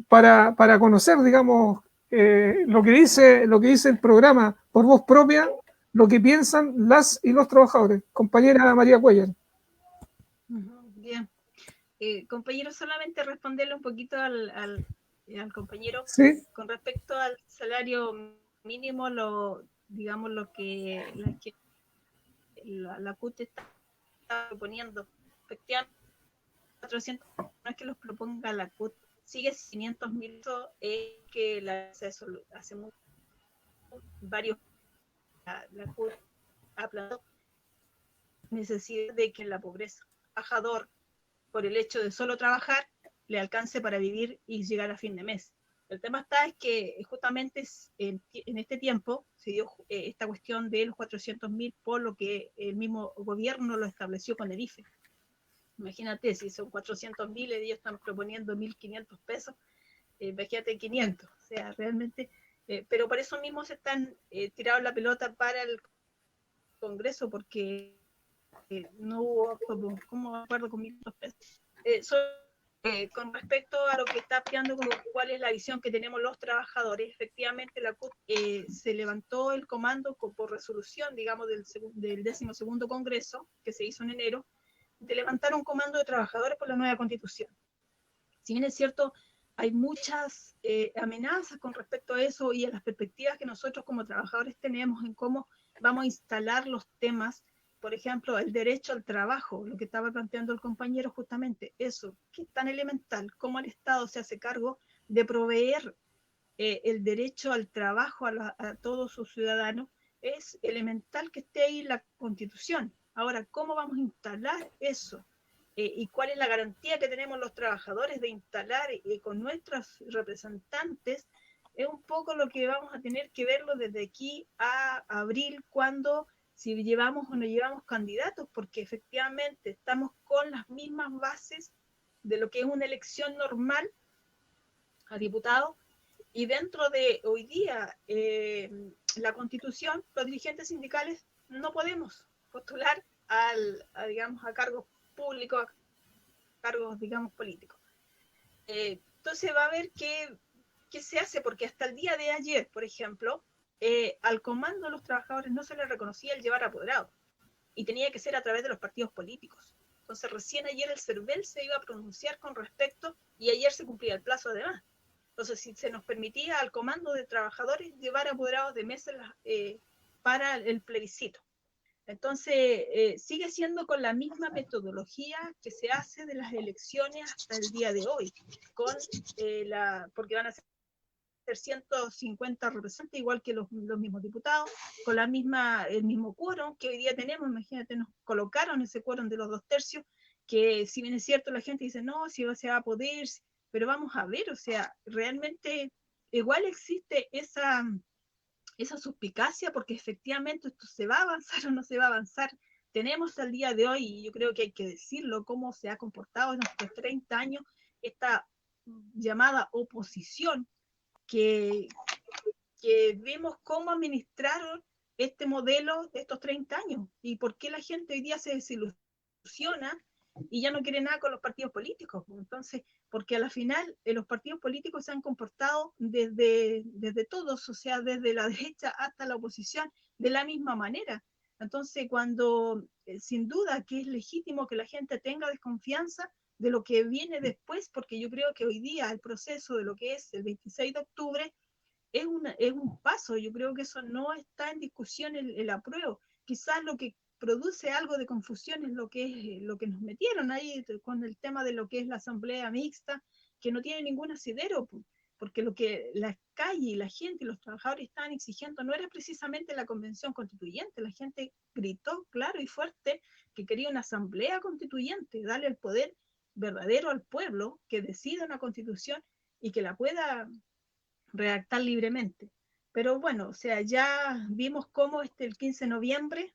para conocer, digamos, lo que dice el programa por voz propia, lo que piensan las y los trabajadores. Compañera María Cuellar. Bien. Compañero, solamente responderle un poquito al compañero. ¿Sí? Con respecto al salario mínimo, digamos lo que la CUT está proponiendo. Efectivamente, 400, no es que los proponga la CUT, sigue 500.000, es que hace varios, la CUT ha planteado necesidad de que la pobreza trabajador, por el hecho de solo trabajar, le alcance para vivir y llegar a fin de mes. El tema está es que justamente en este tiempo se dio esta cuestión de los 400.000 por lo que el mismo gobierno lo estableció con el IFE. Imagínate, si son 400.000 y ellos están proponiendo 1.500 pesos, imagínate 500. O sea, realmente, pero por eso mismo se están tirando la pelota para el Congreso, porque no hubo, ¿cómo acuerdo con 1.500 pesos? Con respecto a lo que está planteando, cuál es la visión que tenemos los trabajadores, efectivamente la CUT se levantó el comando por resolución, digamos, del 12º Congreso, que se hizo en enero, de levantar un comando de trabajadores por la nueva Constitución. Si bien es cierto, hay muchas amenazas con respecto a eso y a las perspectivas que nosotros como trabajadores tenemos en cómo vamos a instalar los temas. Por ejemplo, el derecho al trabajo, lo que estaba planteando el compañero justamente, eso, que es tan elemental, cómo el Estado se hace cargo de proveer el derecho al trabajo a todos sus ciudadanos, es elemental que esté ahí la Constitución. Ahora, ¿cómo vamos a instalar eso? ¿Y cuál es la garantía que tenemos los trabajadores de instalar con nuestros representantes? Es un poco lo que vamos a tener que verlo desde aquí a abril, cuando si llevamos o no llevamos candidatos, porque efectivamente estamos con las mismas bases de lo que es una elección normal a diputados, y dentro de hoy día la Constitución, los dirigentes sindicales no podemos postular digamos, a cargos públicos, a cargos, digamos, políticos. Entonces va a ver qué se hace, porque hasta el día de ayer, por ejemplo, al comando de los trabajadores no se les reconocía el llevar apoderado, y tenía que ser a través de los partidos políticos. Entonces recién ayer el CERVEL se iba a pronunciar con respecto, y ayer se cumplía el plazo además. Entonces, si se nos permitía al comando de trabajadores llevar apoderados de mesa para el plebiscito. Entonces, sigue siendo con la misma metodología que se hace de las elecciones hasta el día de hoy, porque van a ser 150 representantes, igual que los mismos diputados, con el mismo quórum que hoy día tenemos. Imagínate, nos colocaron ese quórum de los 2/3, que si bien es cierto, la gente dice, no, si se va a poder, pero vamos a ver, o sea, realmente igual existe esa suspicacia, porque efectivamente esto se va a avanzar o no se va a avanzar. Tenemos al día de hoy, y yo creo que hay que decirlo, cómo se ha comportado en estos 30 años esta llamada oposición, que vimos cómo administraron este modelo de estos 30 años, y por qué la gente hoy día se desilusiona y ya no quiere nada con los partidos políticos. Entonces, porque a la final los partidos políticos se han comportado desde todos, o sea, desde la derecha hasta la oposición, de la misma manera. Entonces, cuando sin duda que es legítimo que la gente tenga desconfianza de lo que viene después, porque yo creo que hoy día el proceso de lo que es el 26 de octubre es un paso. Yo creo que eso no está en discusión el apruebo. Quizás lo que produce algo de confusión es lo que nos metieron ahí con el tema de lo que es la asamblea mixta, que no tiene ningún asidero, porque lo que la calle y la gente y los trabajadores estaban exigiendo no era precisamente la convención constituyente. La gente gritó claro y fuerte que quería una asamblea constituyente, darle el poder verdadero al pueblo, que decida una constitución y que la pueda redactar libremente. Pero bueno, o sea, ya vimos cómo el 15 de noviembre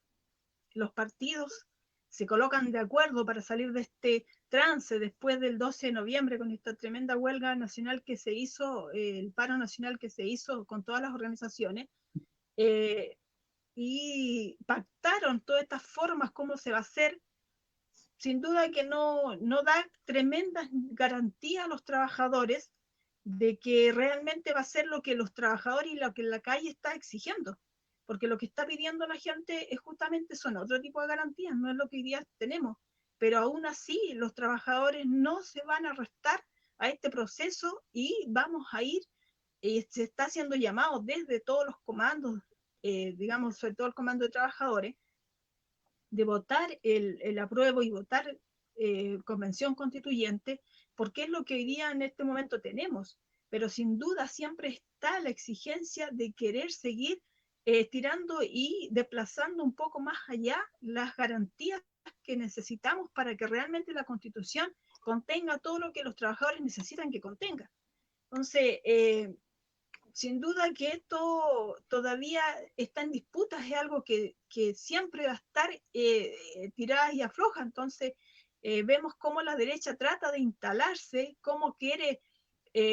los partidos se colocan de acuerdo para salir de este trance después del 12 de noviembre con esta tremenda huelga nacional que se hizo, el paro nacional que se hizo con todas las organizaciones, y pactaron todas estas formas, cómo se va a hacer. Sin duda que no da tremendas garantías a los trabajadores de que realmente va a ser lo que los trabajadores y lo que la calle está exigiendo, porque lo que está pidiendo la gente es justamente son otro tipo de garantías, no es lo que hoy día tenemos, pero aún así los trabajadores no se van a restar a este proceso y vamos a ir, se está haciendo llamado desde todos los comandos, digamos, sobre todo el comando de trabajadores, de votar el apruebo y votar convención constituyente, porque es lo que hoy día en este momento tenemos, pero sin duda siempre está la exigencia de querer seguir tirando y desplazando un poco más allá las garantías que necesitamos para que realmente la Constitución contenga todo lo que los trabajadores necesitan que contenga. Entonces, sin duda que esto todavía está en disputa, es algo que siempre va a estar tirada y afloja. Entonces, vemos cómo la derecha trata de instalarse, cómo quiere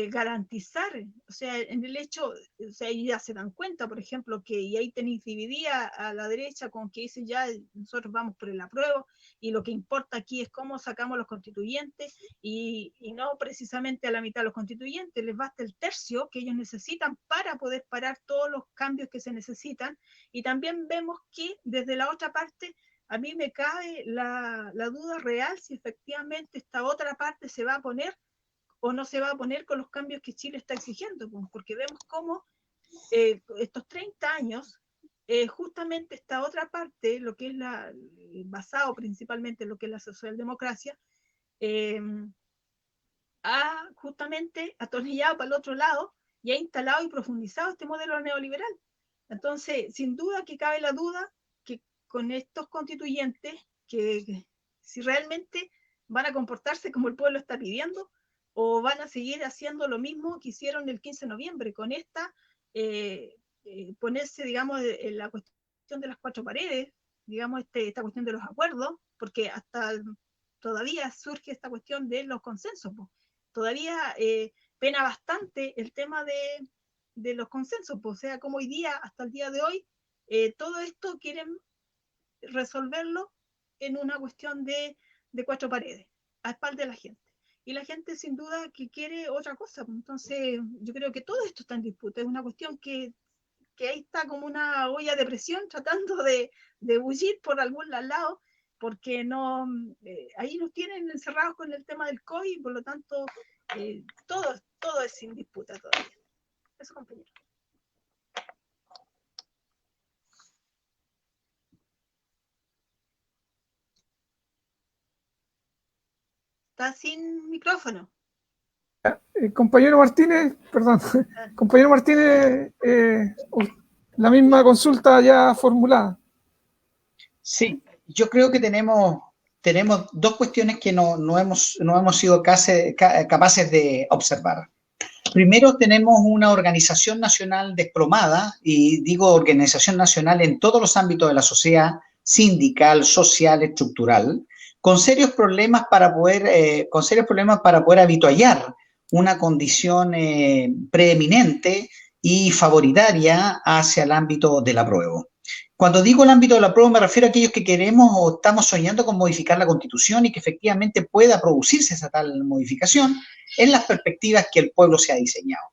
garantizar, o sea, en el hecho, o sea, ya se dan cuenta, por ejemplo, que y ahí tenéis dividida a la derecha con que dice ya nosotros vamos por el apruebo y lo que importa aquí es cómo sacamos los constituyentes y no precisamente a la mitad de los constituyentes, les basta el tercio que ellos necesitan para poder parar todos los cambios que se necesitan. Y también vemos que desde la otra parte a mí me cabe la duda real si efectivamente esta otra parte se va a poner o no se va a poner con los cambios que Chile está exigiendo, porque vemos cómo estos 30 años, justamente esta otra parte, lo que es basado principalmente en lo que es la socialdemocracia, ha justamente atornillado para el otro lado y ha instalado y profundizado este modelo neoliberal. Entonces, sin duda que cabe la duda que con estos constituyentes, que si realmente van a comportarse como el pueblo está pidiendo, o van a seguir haciendo lo mismo que hicieron el 15 de noviembre, con esta, ponerse, digamos, en la cuestión de las cuatro paredes, digamos, esta cuestión de los acuerdos, porque hasta todavía surge esta cuestión de los consensos, pues. Todavía pena bastante el tema de los consensos, pues. O sea, como hoy día, hasta el día de hoy, todo esto quieren resolverlo en una cuestión de cuatro paredes, a espaldas de la gente. Y la gente sin duda que quiere otra cosa. Entonces yo creo que todo esto está en disputa. Es una cuestión que ahí está como una olla de presión tratando de bullir por algún lado, porque no, ahí nos tienen encerrados con el tema del COVID, por lo tanto todo es sin disputa todavía. Eso, compañero. Está sin micrófono. Compañero Martínez, perdón, compañero Martínez, la misma consulta ya formulada. Sí, yo creo que tenemos dos cuestiones que no hemos sido capaces de observar. Primero, tenemos una organización nacional desplomada, y digo organización nacional en todos los ámbitos de la sociedad, sindical, social, estructural, con serios problemas para poder habituallar una condición preeminente y favoritaria hacia el ámbito del apruebo. Cuando digo el ámbito del apruebo me refiero a aquellos que queremos o estamos soñando con modificar la Constitución y que efectivamente pueda producirse esa tal modificación en las perspectivas que el pueblo se ha diseñado.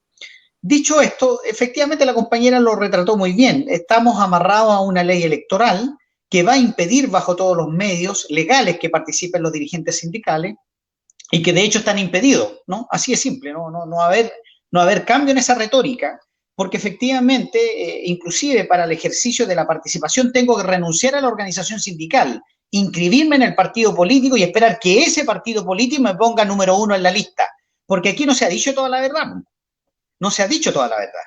Dicho esto, efectivamente la compañera lo retrató muy bien. Estamos amarrados a una ley electoral que va a impedir bajo todos los medios legales que participen los dirigentes sindicales y que de hecho están impedidos, ¿no? Así es simple, no va a haber cambio en esa retórica, porque efectivamente, inclusive para el ejercicio de la participación, tengo que renunciar a la organización sindical, inscribirme en el partido político y esperar que ese partido político me ponga número 1 en la lista, porque aquí no se ha dicho toda la verdad, no se ha dicho toda la verdad.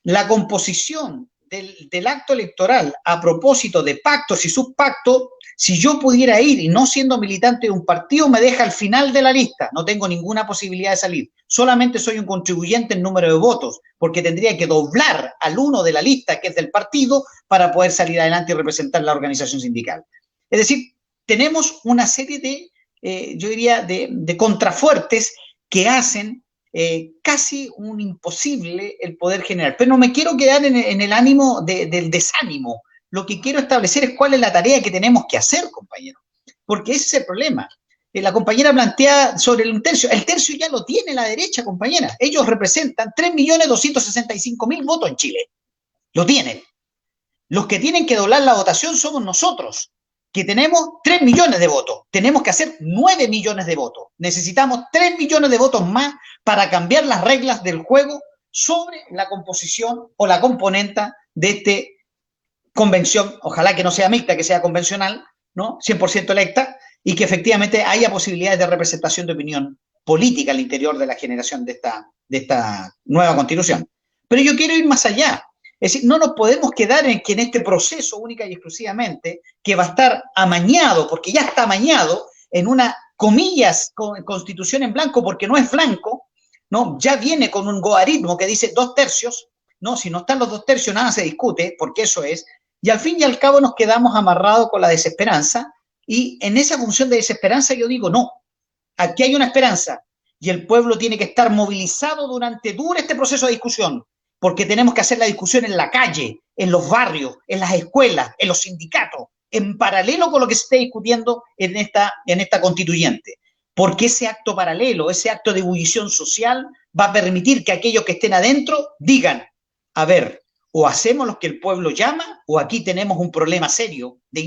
La composición del acto electoral a propósito de pactos y subpactos, si yo pudiera ir y no siendo militante de un partido, me deja al final de la lista. No tengo ninguna posibilidad de salir. Solamente soy un contribuyente en número de votos, porque tendría que doblar al uno de la lista, que es del partido, para poder salir adelante y representar la organización sindical. Es decir, tenemos una serie de, yo diría, de contrafuertes que hacen casi un imposible el poder generar. Pero no me quiero quedar en el ánimo del desánimo. Lo que quiero establecer es cuál es la tarea que tenemos que hacer, compañero. Porque ese es el problema. La compañera plantea sobre el tercio. El tercio ya lo tiene la derecha, compañera. Ellos representan 3.265.000 votos en Chile. Lo tienen. Los que tienen que doblar la votación somos nosotros, que tenemos 3 millones de votos. Tenemos que hacer 9 millones de votos. Necesitamos 3 millones de votos más para cambiar las reglas del juego sobre la composición o la componenta de esta convención, ojalá que no sea mixta, que sea convencional, ¿no? 100% electa, y que efectivamente haya posibilidades de representación de opinión política al interior de la generación de esta nueva constitución. Pero yo quiero ir más allá. Es decir, no nos podemos quedar en que en este proceso única y exclusivamente, que va a estar amañado, porque ya está amañado, en una, comillas, constitución en blanco, porque no es blanco, ¿no? Ya viene con un goarismo que dice 2/3, ¿no? Si no están los 2/3, nada se discute, porque eso es, y al fin y al cabo nos quedamos amarrados con la desesperanza, y en esa función de desesperanza yo digo, no, aquí hay una esperanza, y el pueblo tiene que estar movilizado durante este proceso de discusión, porque tenemos que hacer la discusión en la calle, en los barrios, en las escuelas, en los sindicatos, en paralelo con lo que se esté discutiendo en esta constituyente. Porque ese acto paralelo, ese acto de ebullición social, va a permitir que aquellos que estén adentro digan, a ver, o hacemos lo que el pueblo llama, o aquí tenemos un problema serio de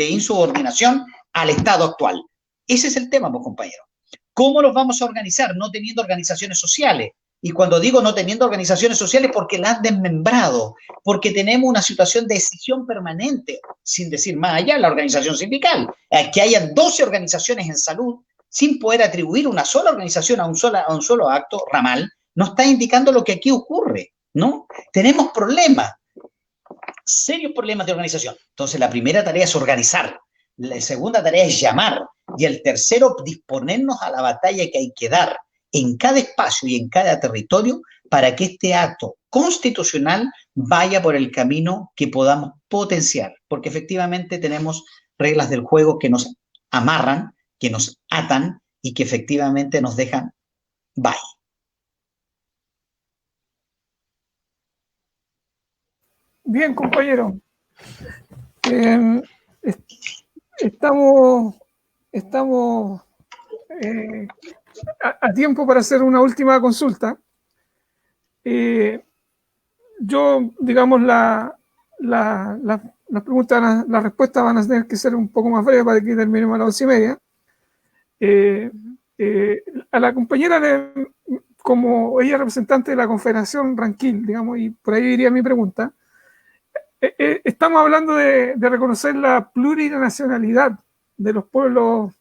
insubordinación al Estado actual. Ese es el tema, pues, compañeros. ¿Cómo los vamos a organizar? No teniendo organizaciones sociales. Y cuando digo no teniendo organizaciones sociales, porque las han desmembrado, porque tenemos una situación de decisión permanente, sin decir más allá, la organización sindical, que hayan 12 organizaciones en salud, sin poder atribuir una sola organización a un solo acto ramal, nos está indicando lo que aquí ocurre, ¿no? Tenemos problemas, serios problemas de organización. Entonces, la primera tarea es organizar, la segunda tarea es llamar, y el tercero, disponernos a la batalla que hay que dar en cada espacio y en cada territorio para que este acto constitucional vaya por el camino que podamos potenciar, porque efectivamente tenemos reglas del juego que nos amarran, que nos atan y que efectivamente nos dejan bye. Bien, compañero. Estamos a tiempo para hacer una última consulta. Yo, digamos, las preguntas, las respuestas van a tener que ser un poco más breves para que terminemos a las 11:30. A la compañera, como ella es representante de la Confederación Ranquil, digamos, y por ahí iría mi pregunta, estamos hablando de reconocer la plurinacionalidad de los pueblos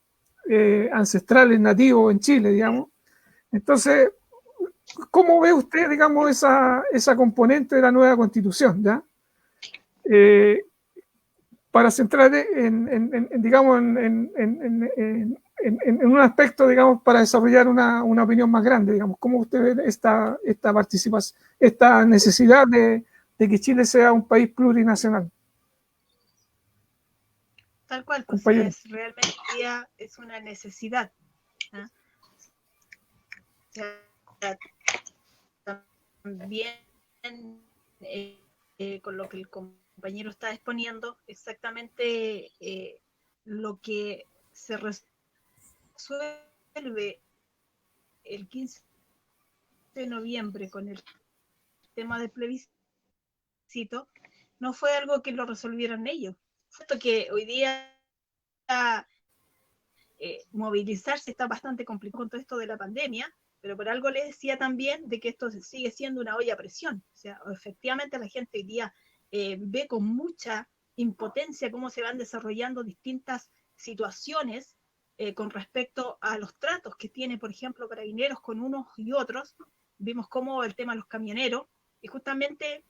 ancestrales nativos en Chile, digamos. Entonces, ¿cómo ve usted, digamos, esa componente de la nueva Constitución, ya? Para centrar digamos, en un aspecto, digamos, para desarrollar una opinión más grande, digamos, ¿cómo usted ve esta participación, esta necesidad de que Chile sea un país plurinacional? Tal cual, pues realmente es una necesidad. ¿Eh? O sea, también con lo que el compañero está exponiendo, exactamente lo que se resuelve el 15 de noviembre con el tema del plebiscito, no fue algo que lo resolvieron ellos. Esto que hoy día movilizarse está bastante complicado con todo esto de la pandemia, pero por algo les decía también de que esto sigue siendo una olla a presión. O sea, efectivamente la gente hoy día ve con mucha impotencia cómo se van desarrollando distintas situaciones con respecto a los tratos que tiene, por ejemplo, Carabineros con unos y otros. Vimos cómo el tema de los camioneros, y justamente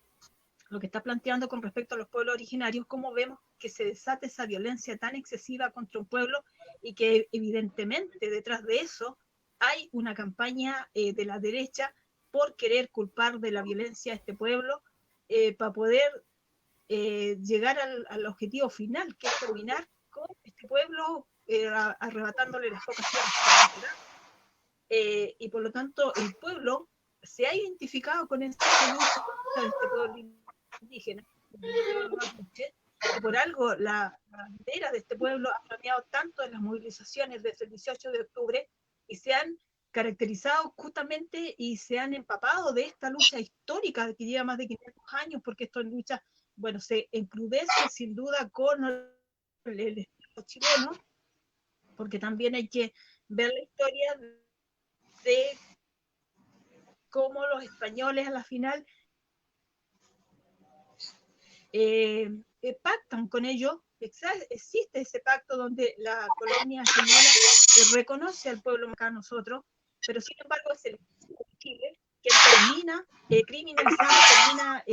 lo que está planteando con respecto a los pueblos originarios, cómo vemos que se desata esa violencia tan excesiva contra un pueblo y que evidentemente detrás de eso hay una campaña de la derecha por querer culpar de la violencia a este pueblo para poder llegar al objetivo final, que es terminar con este pueblo arrebatándole las pocas tierras que y por lo tanto el pueblo se ha identificado con esta lucha de este pueblo indígena, y por algo la bandera de este pueblo ha flameado tanto en las movilizaciones desde el 18 de octubre y se han caracterizado justamente y se han empapado de esta lucha histórica que lleva más de 500 años, porque esto en lucha, bueno, se encrudece sin duda con el Estado chileno, porque también hay que ver la historia de cómo los españoles a la final pactan con ellos. Existe ese pacto donde la colonia española reconoce al pueblo acá a nosotros, pero sin embargo es el Chile que termina criminalizando, termina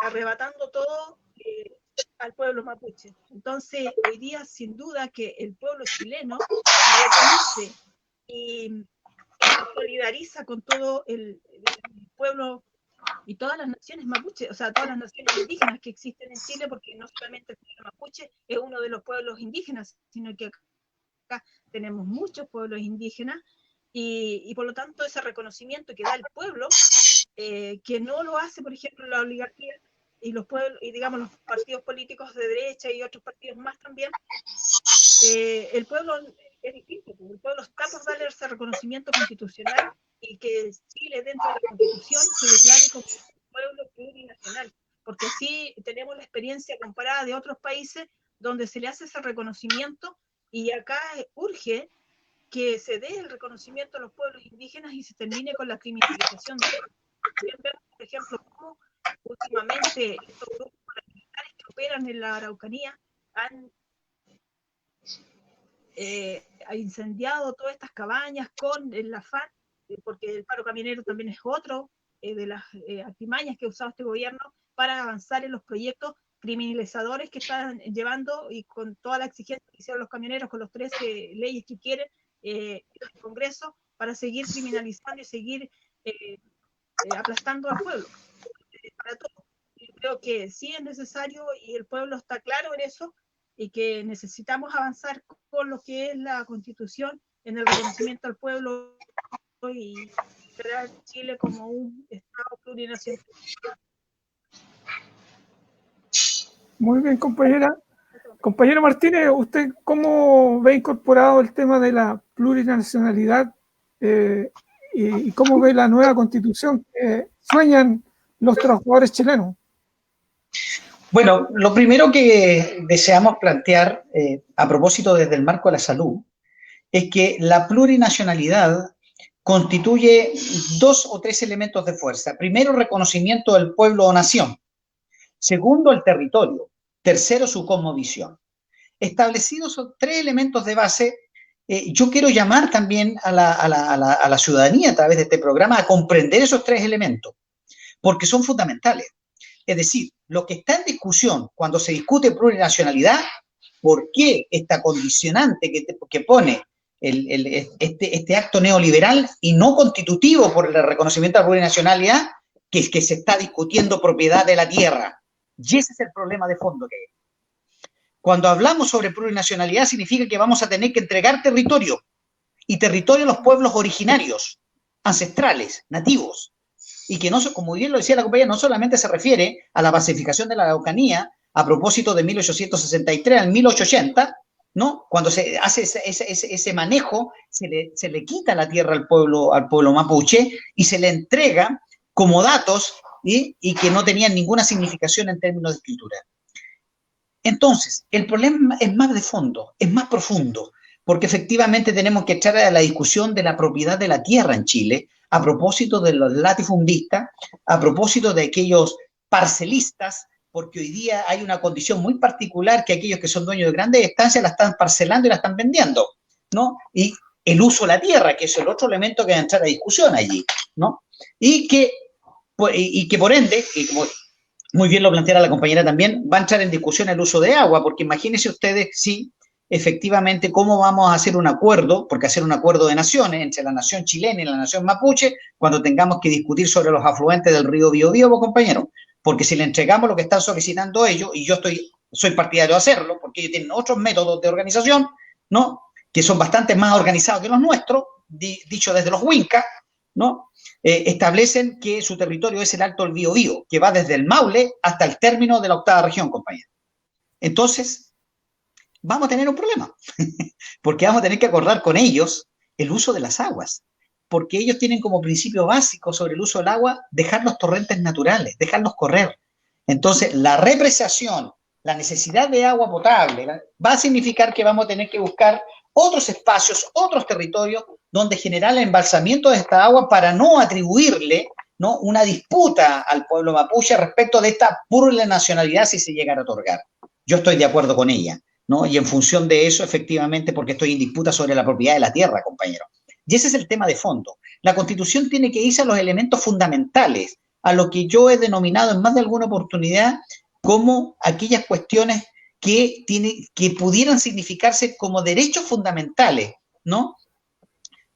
arrebatando todo al pueblo mapuche. Entonces, hoy día, sin duda, que el pueblo chileno reconoce y se solidariza con todo el pueblo y todas las naciones mapuche, o sea, todas las naciones indígenas que existen en Chile, porque no solamente el pueblo mapuche es uno de los pueblos indígenas, sino que acá tenemos muchos pueblos indígenas, y por lo tanto ese reconocimiento que da el pueblo, que no lo hace, por ejemplo, la oligarquía y los pueblos, y digamos los partidos políticos de derecha y otros partidos más también, el pueblo es distinto, el pueblo está por darle ese reconocimiento constitucional y que Chile dentro de la Constitución se declare como un pueblo plurinacional, porque así tenemos la experiencia comparada de otros países donde se le hace ese reconocimiento, y acá urge que se dé el reconocimiento a los pueblos indígenas y se termine con la criminalización de ellos. Vemos, por ejemplo, cómo últimamente estos grupos paramilitares que operan en la Araucanía han incendiado todas estas cabañas con la FARC, porque el paro camionero también es otro de las artimañas que ha usado este gobierno para avanzar en los proyectos criminalizadores que están llevando, y con toda la exigencia que hicieron los camioneros con los 13 leyes que quieren el Congreso para seguir criminalizando y seguir aplastando al pueblo para todo. Yo creo que sí es necesario y el pueblo está claro en eso, y que necesitamos avanzar con lo que es la Constitución en el reconocimiento al pueblo y crear Chile como un Estado plurinacional. Muy bien, compañera. Compañero Martínez, ¿usted cómo ve incorporado el tema de la plurinacionalidad y cómo ve la nueva Constitución que sueñan los trabajadores chilenos? Bueno, lo primero que deseamos plantear a propósito desde el marco de la salud es que la plurinacionalidad constituye 2 o 3 elementos de fuerza. Primero, reconocimiento del pueblo o nación. Segundo, el territorio. Tercero, su cosmovisión. Establecidos esos 3 elementos de base, yo quiero llamar también a la ciudadanía a través de este programa a comprender esos 3 elementos, porque son fundamentales. Es decir, lo que está en discusión cuando se discute plurinacionalidad, ¿por qué esta condicionante que pone este acto neoliberal y no constitutivo por el reconocimiento de la plurinacionalidad, que es que se está discutiendo propiedad de la tierra? Y ese es el problema de fondo que hay. Cuando hablamos sobre plurinacionalidad significa que vamos a tener que entregar territorio, y territorio a los pueblos originarios, ancestrales, nativos, y que, no, como bien lo decía la compañera, no solamente se refiere a la pacificación de la Araucanía a propósito de 1863 al 1880, ¿no? Cuando se hace ese manejo, se le quita la tierra al pueblo mapuche y se le entrega como datos y que no tenían ninguna significación en términos de escritura. Entonces, el problema es más de fondo, es más profundo, porque efectivamente tenemos que echar a la discusión de la propiedad de la tierra en Chile, a propósito de los latifundistas, a propósito de aquellos parcelistas, porque hoy día hay una condición muy particular que aquellos que son dueños de grandes estancias la están parcelando y la están vendiendo, ¿no? Y el uso de la tierra, que es el otro elemento que va a entrar a discusión allí, ¿no? Y que por ende, y como muy bien lo planteara la compañera también, va a entrar en discusión el uso de agua, porque imagínense ustedes si efectivamente cómo vamos a hacer un acuerdo, porque hacer un acuerdo de naciones entre la nación chilena y la nación mapuche, cuando tengamos que discutir sobre los afluentes del río Biobío, compañeros, porque si le entregamos lo que están solicitando ellos, y yo soy partidario de hacerlo, porque ellos tienen otros métodos de organización, ¿no? Que son bastante más organizados que los nuestros, dicho desde los Huincas, ¿no? Establecen que su territorio es el Alto del Biobío, que va desde el Maule hasta el término de la 8ª región, compañero. Entonces, vamos a tener un problema, porque vamos a tener que acordar con ellos el uso de las aguas, porque ellos tienen como principio básico sobre el uso del agua dejar los torrentes naturales, dejarlos correr. Entonces, la represación, la necesidad de agua potable, va a significar que vamos a tener que buscar otros espacios, otros territorios donde generar el embalsamiento de esta agua para no atribuirle, ¿no?, una disputa al pueblo mapuche respecto de esta plurinacionalidad si se llegara a otorgar. Yo estoy de acuerdo con ella, ¿no? Y en función de eso, efectivamente, porque estoy en disputa sobre la propiedad de la tierra, compañero. Y ese es el tema de fondo. La Constitución tiene que irse a los elementos fundamentales, a lo que yo he denominado en más de alguna oportunidad como aquellas cuestiones que pudieran significarse como derechos fundamentales, ¿no?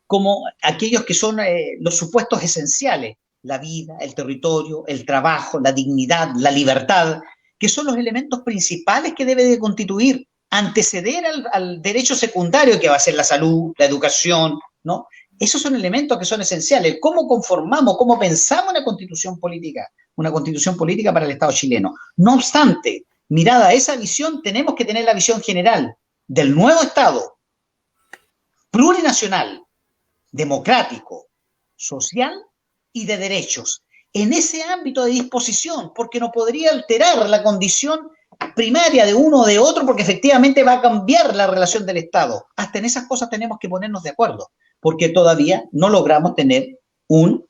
Como aquellos que son los supuestos esenciales, la vida, el territorio, el trabajo, la dignidad, la libertad, que son los elementos principales que debe de constituir, anteceder al derecho secundario que va a ser la salud, la educación, ¿no? Esos son elementos que son esenciales. ¿Cómo conformamos, cómo pensamos una constitución política para el Estado chileno? No obstante, mirada a esa visión, tenemos que tener la visión general del nuevo Estado, plurinacional, democrático, social y de derechos. En ese ámbito de disposición, porque no podría alterar la condición primaria de uno o de otro, porque efectivamente va a cambiar la relación del Estado. Hasta en esas cosas tenemos que ponernos de acuerdo, porque todavía no logramos tener un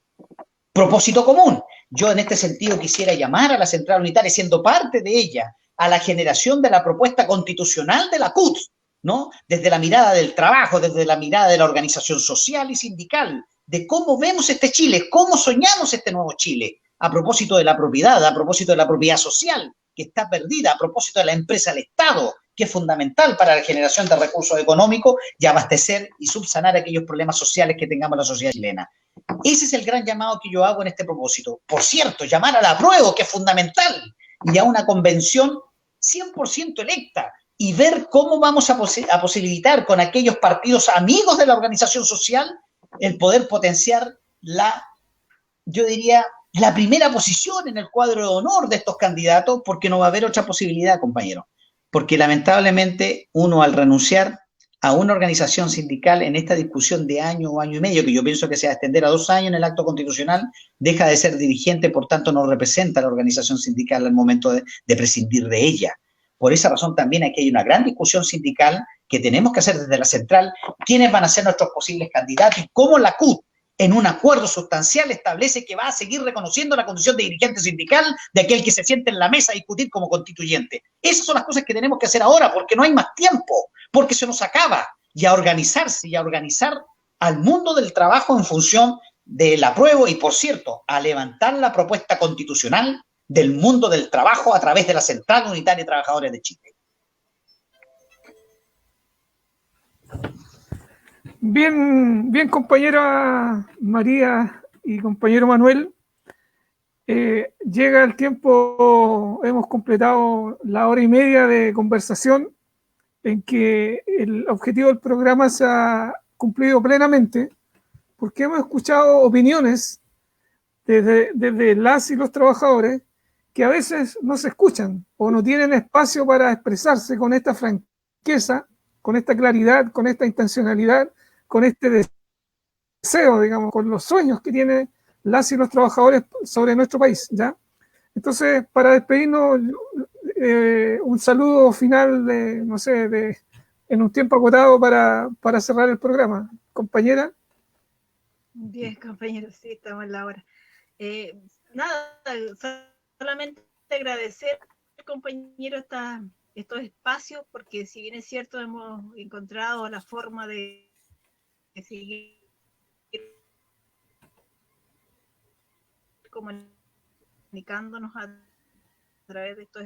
propósito común. Yo en este sentido quisiera llamar a la Central Unitaria, siendo parte de ella, a la generación de la propuesta constitucional de la CUT, ¿no? Desde la mirada del trabajo, desde la mirada de la organización social y sindical, de cómo vemos este Chile, cómo soñamos este nuevo Chile, a propósito de la propiedad, a propósito de la propiedad social, que está perdida, a propósito de la empresa del Estado, que es fundamental para la generación de recursos económicos y abastecer y subsanar aquellos problemas sociales que tengamos en la sociedad chilena. Ese es el gran llamado que yo hago en este propósito. Por cierto, llamar al apruebo, que es fundamental, y a una convención 100% electa, y ver cómo vamos a posibilitar con aquellos partidos amigos de la organización social el poder potenciar yo diría, la primera posición en el cuadro de honor de estos candidatos, porque no va a haber otra posibilidad, compañero. Porque lamentablemente uno, al renunciar a una organización sindical en esta discusión de año o año y medio, que yo pienso que se va a extender a 2 años en el acto constitucional, deja de ser dirigente, por tanto no representa a la organización sindical al momento de prescindir de ella. Por esa razón también aquí hay una gran discusión sindical que tenemos que hacer desde la central, quiénes van a ser nuestros posibles candidatos y cómo la CUT, en un acuerdo sustancial, establece que va a seguir reconociendo la condición de dirigente sindical de aquel que se siente en la mesa a discutir como constituyente. Esas son las cosas que tenemos que hacer ahora, porque no hay más tiempo, porque se nos acaba, y a organizarse y a organizar al mundo del trabajo en función del apruebo y, por cierto, a levantar la propuesta constitucional del mundo del trabajo a través de la Central Unitaria de Trabajadores de Chile. Bien, bien, compañera María y compañero Manuel. Llega el tiempo, hemos completado la 1h30 de conversación en que el objetivo del programa se ha cumplido plenamente, porque hemos escuchado opiniones desde las y los trabajadores que a veces no se escuchan o no tienen espacio para expresarse con esta franqueza, con esta claridad, con esta intencionalidad, con este deseo, digamos, con los sueños que tienen las y los trabajadores sobre nuestro país, ¿ya? Entonces, para despedirnos, un saludo final de en un tiempo acotado para cerrar el programa. Compañera. Bien, compañeros, sí, estamos en la hora. Nada, solamente agradecer, compañero, estos espacios, porque si bien es cierto, hemos encontrado la forma de seguir comunicándonos a través de estos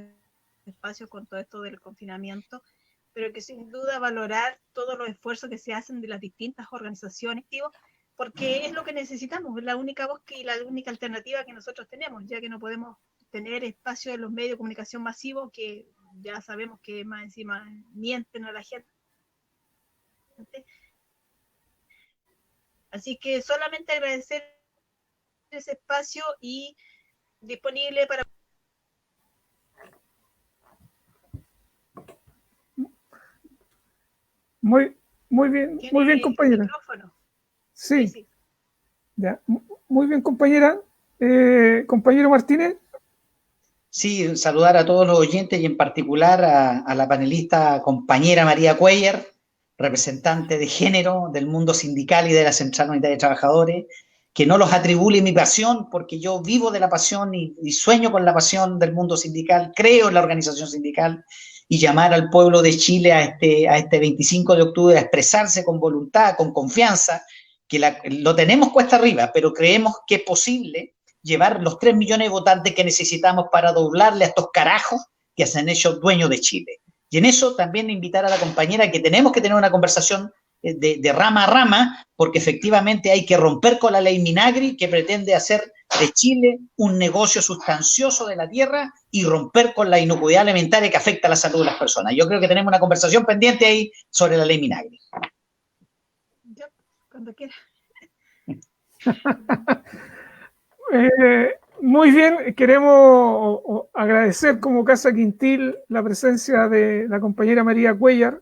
espacios con todo esto del confinamiento, pero que sin duda valorar todos los esfuerzos que se hacen de las distintas organizaciones, porque es lo que necesitamos, es la única voz y la única alternativa que nosotros tenemos, ya que no podemos tener espacio en los medios de comunicación masivos que ya sabemos que más encima mienten a la gente. Así que solamente agradecer ese espacio y disponible para... Muy bien, compañera. Sí. Sí. Ya. Muy bien, compañera. Compañero Martínez. Sí, saludar a todos los oyentes y en particular a la panelista compañera María Cuellar, representante de género del mundo sindical y de la Central Unitaria de Trabajadores, que no los atribuye mi pasión, porque yo vivo de la pasión y sueño con la pasión del mundo sindical, creo en la organización sindical, y llamar al pueblo de Chile a este 25 de octubre a expresarse con voluntad, con confianza, que lo tenemos cuesta arriba, pero creemos que es posible llevar los 3 millones de votantes que necesitamos para doblarle a estos carajos que se han hecho dueños de Chile. Y en eso también invitar a la compañera que tenemos que tener una conversación de rama a rama, porque efectivamente hay que romper con la ley Minagri, que pretende hacer de Chile un negocio sustancioso de la tierra, y romper con la inocuidad alimentaria que afecta a la salud de las personas. Yo creo que tenemos una conversación pendiente ahí sobre la ley Minagri. Ya, cuando quiera. Muy bien, queremos agradecer como Casa Quintil la presencia de la compañera María Cuellar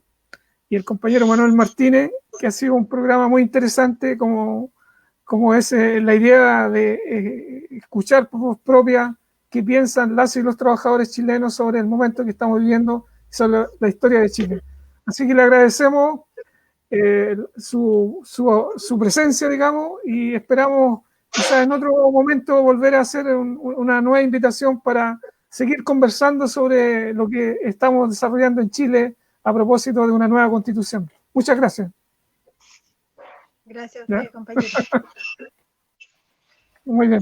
y el compañero Manuel Martínez, que ha sido un programa muy interesante, como es la idea de escuchar por voz propia qué piensan las y los trabajadores chilenos sobre el momento que estamos viviendo y sobre la historia de Chile. Así que le agradecemos su presencia, digamos, y esperamos quizás en otro momento volver a hacer una nueva invitación para seguir conversando sobre lo que estamos desarrollando en Chile a propósito de una nueva constitución. Muchas gracias. Gracias a usted, compañero. Muy bien.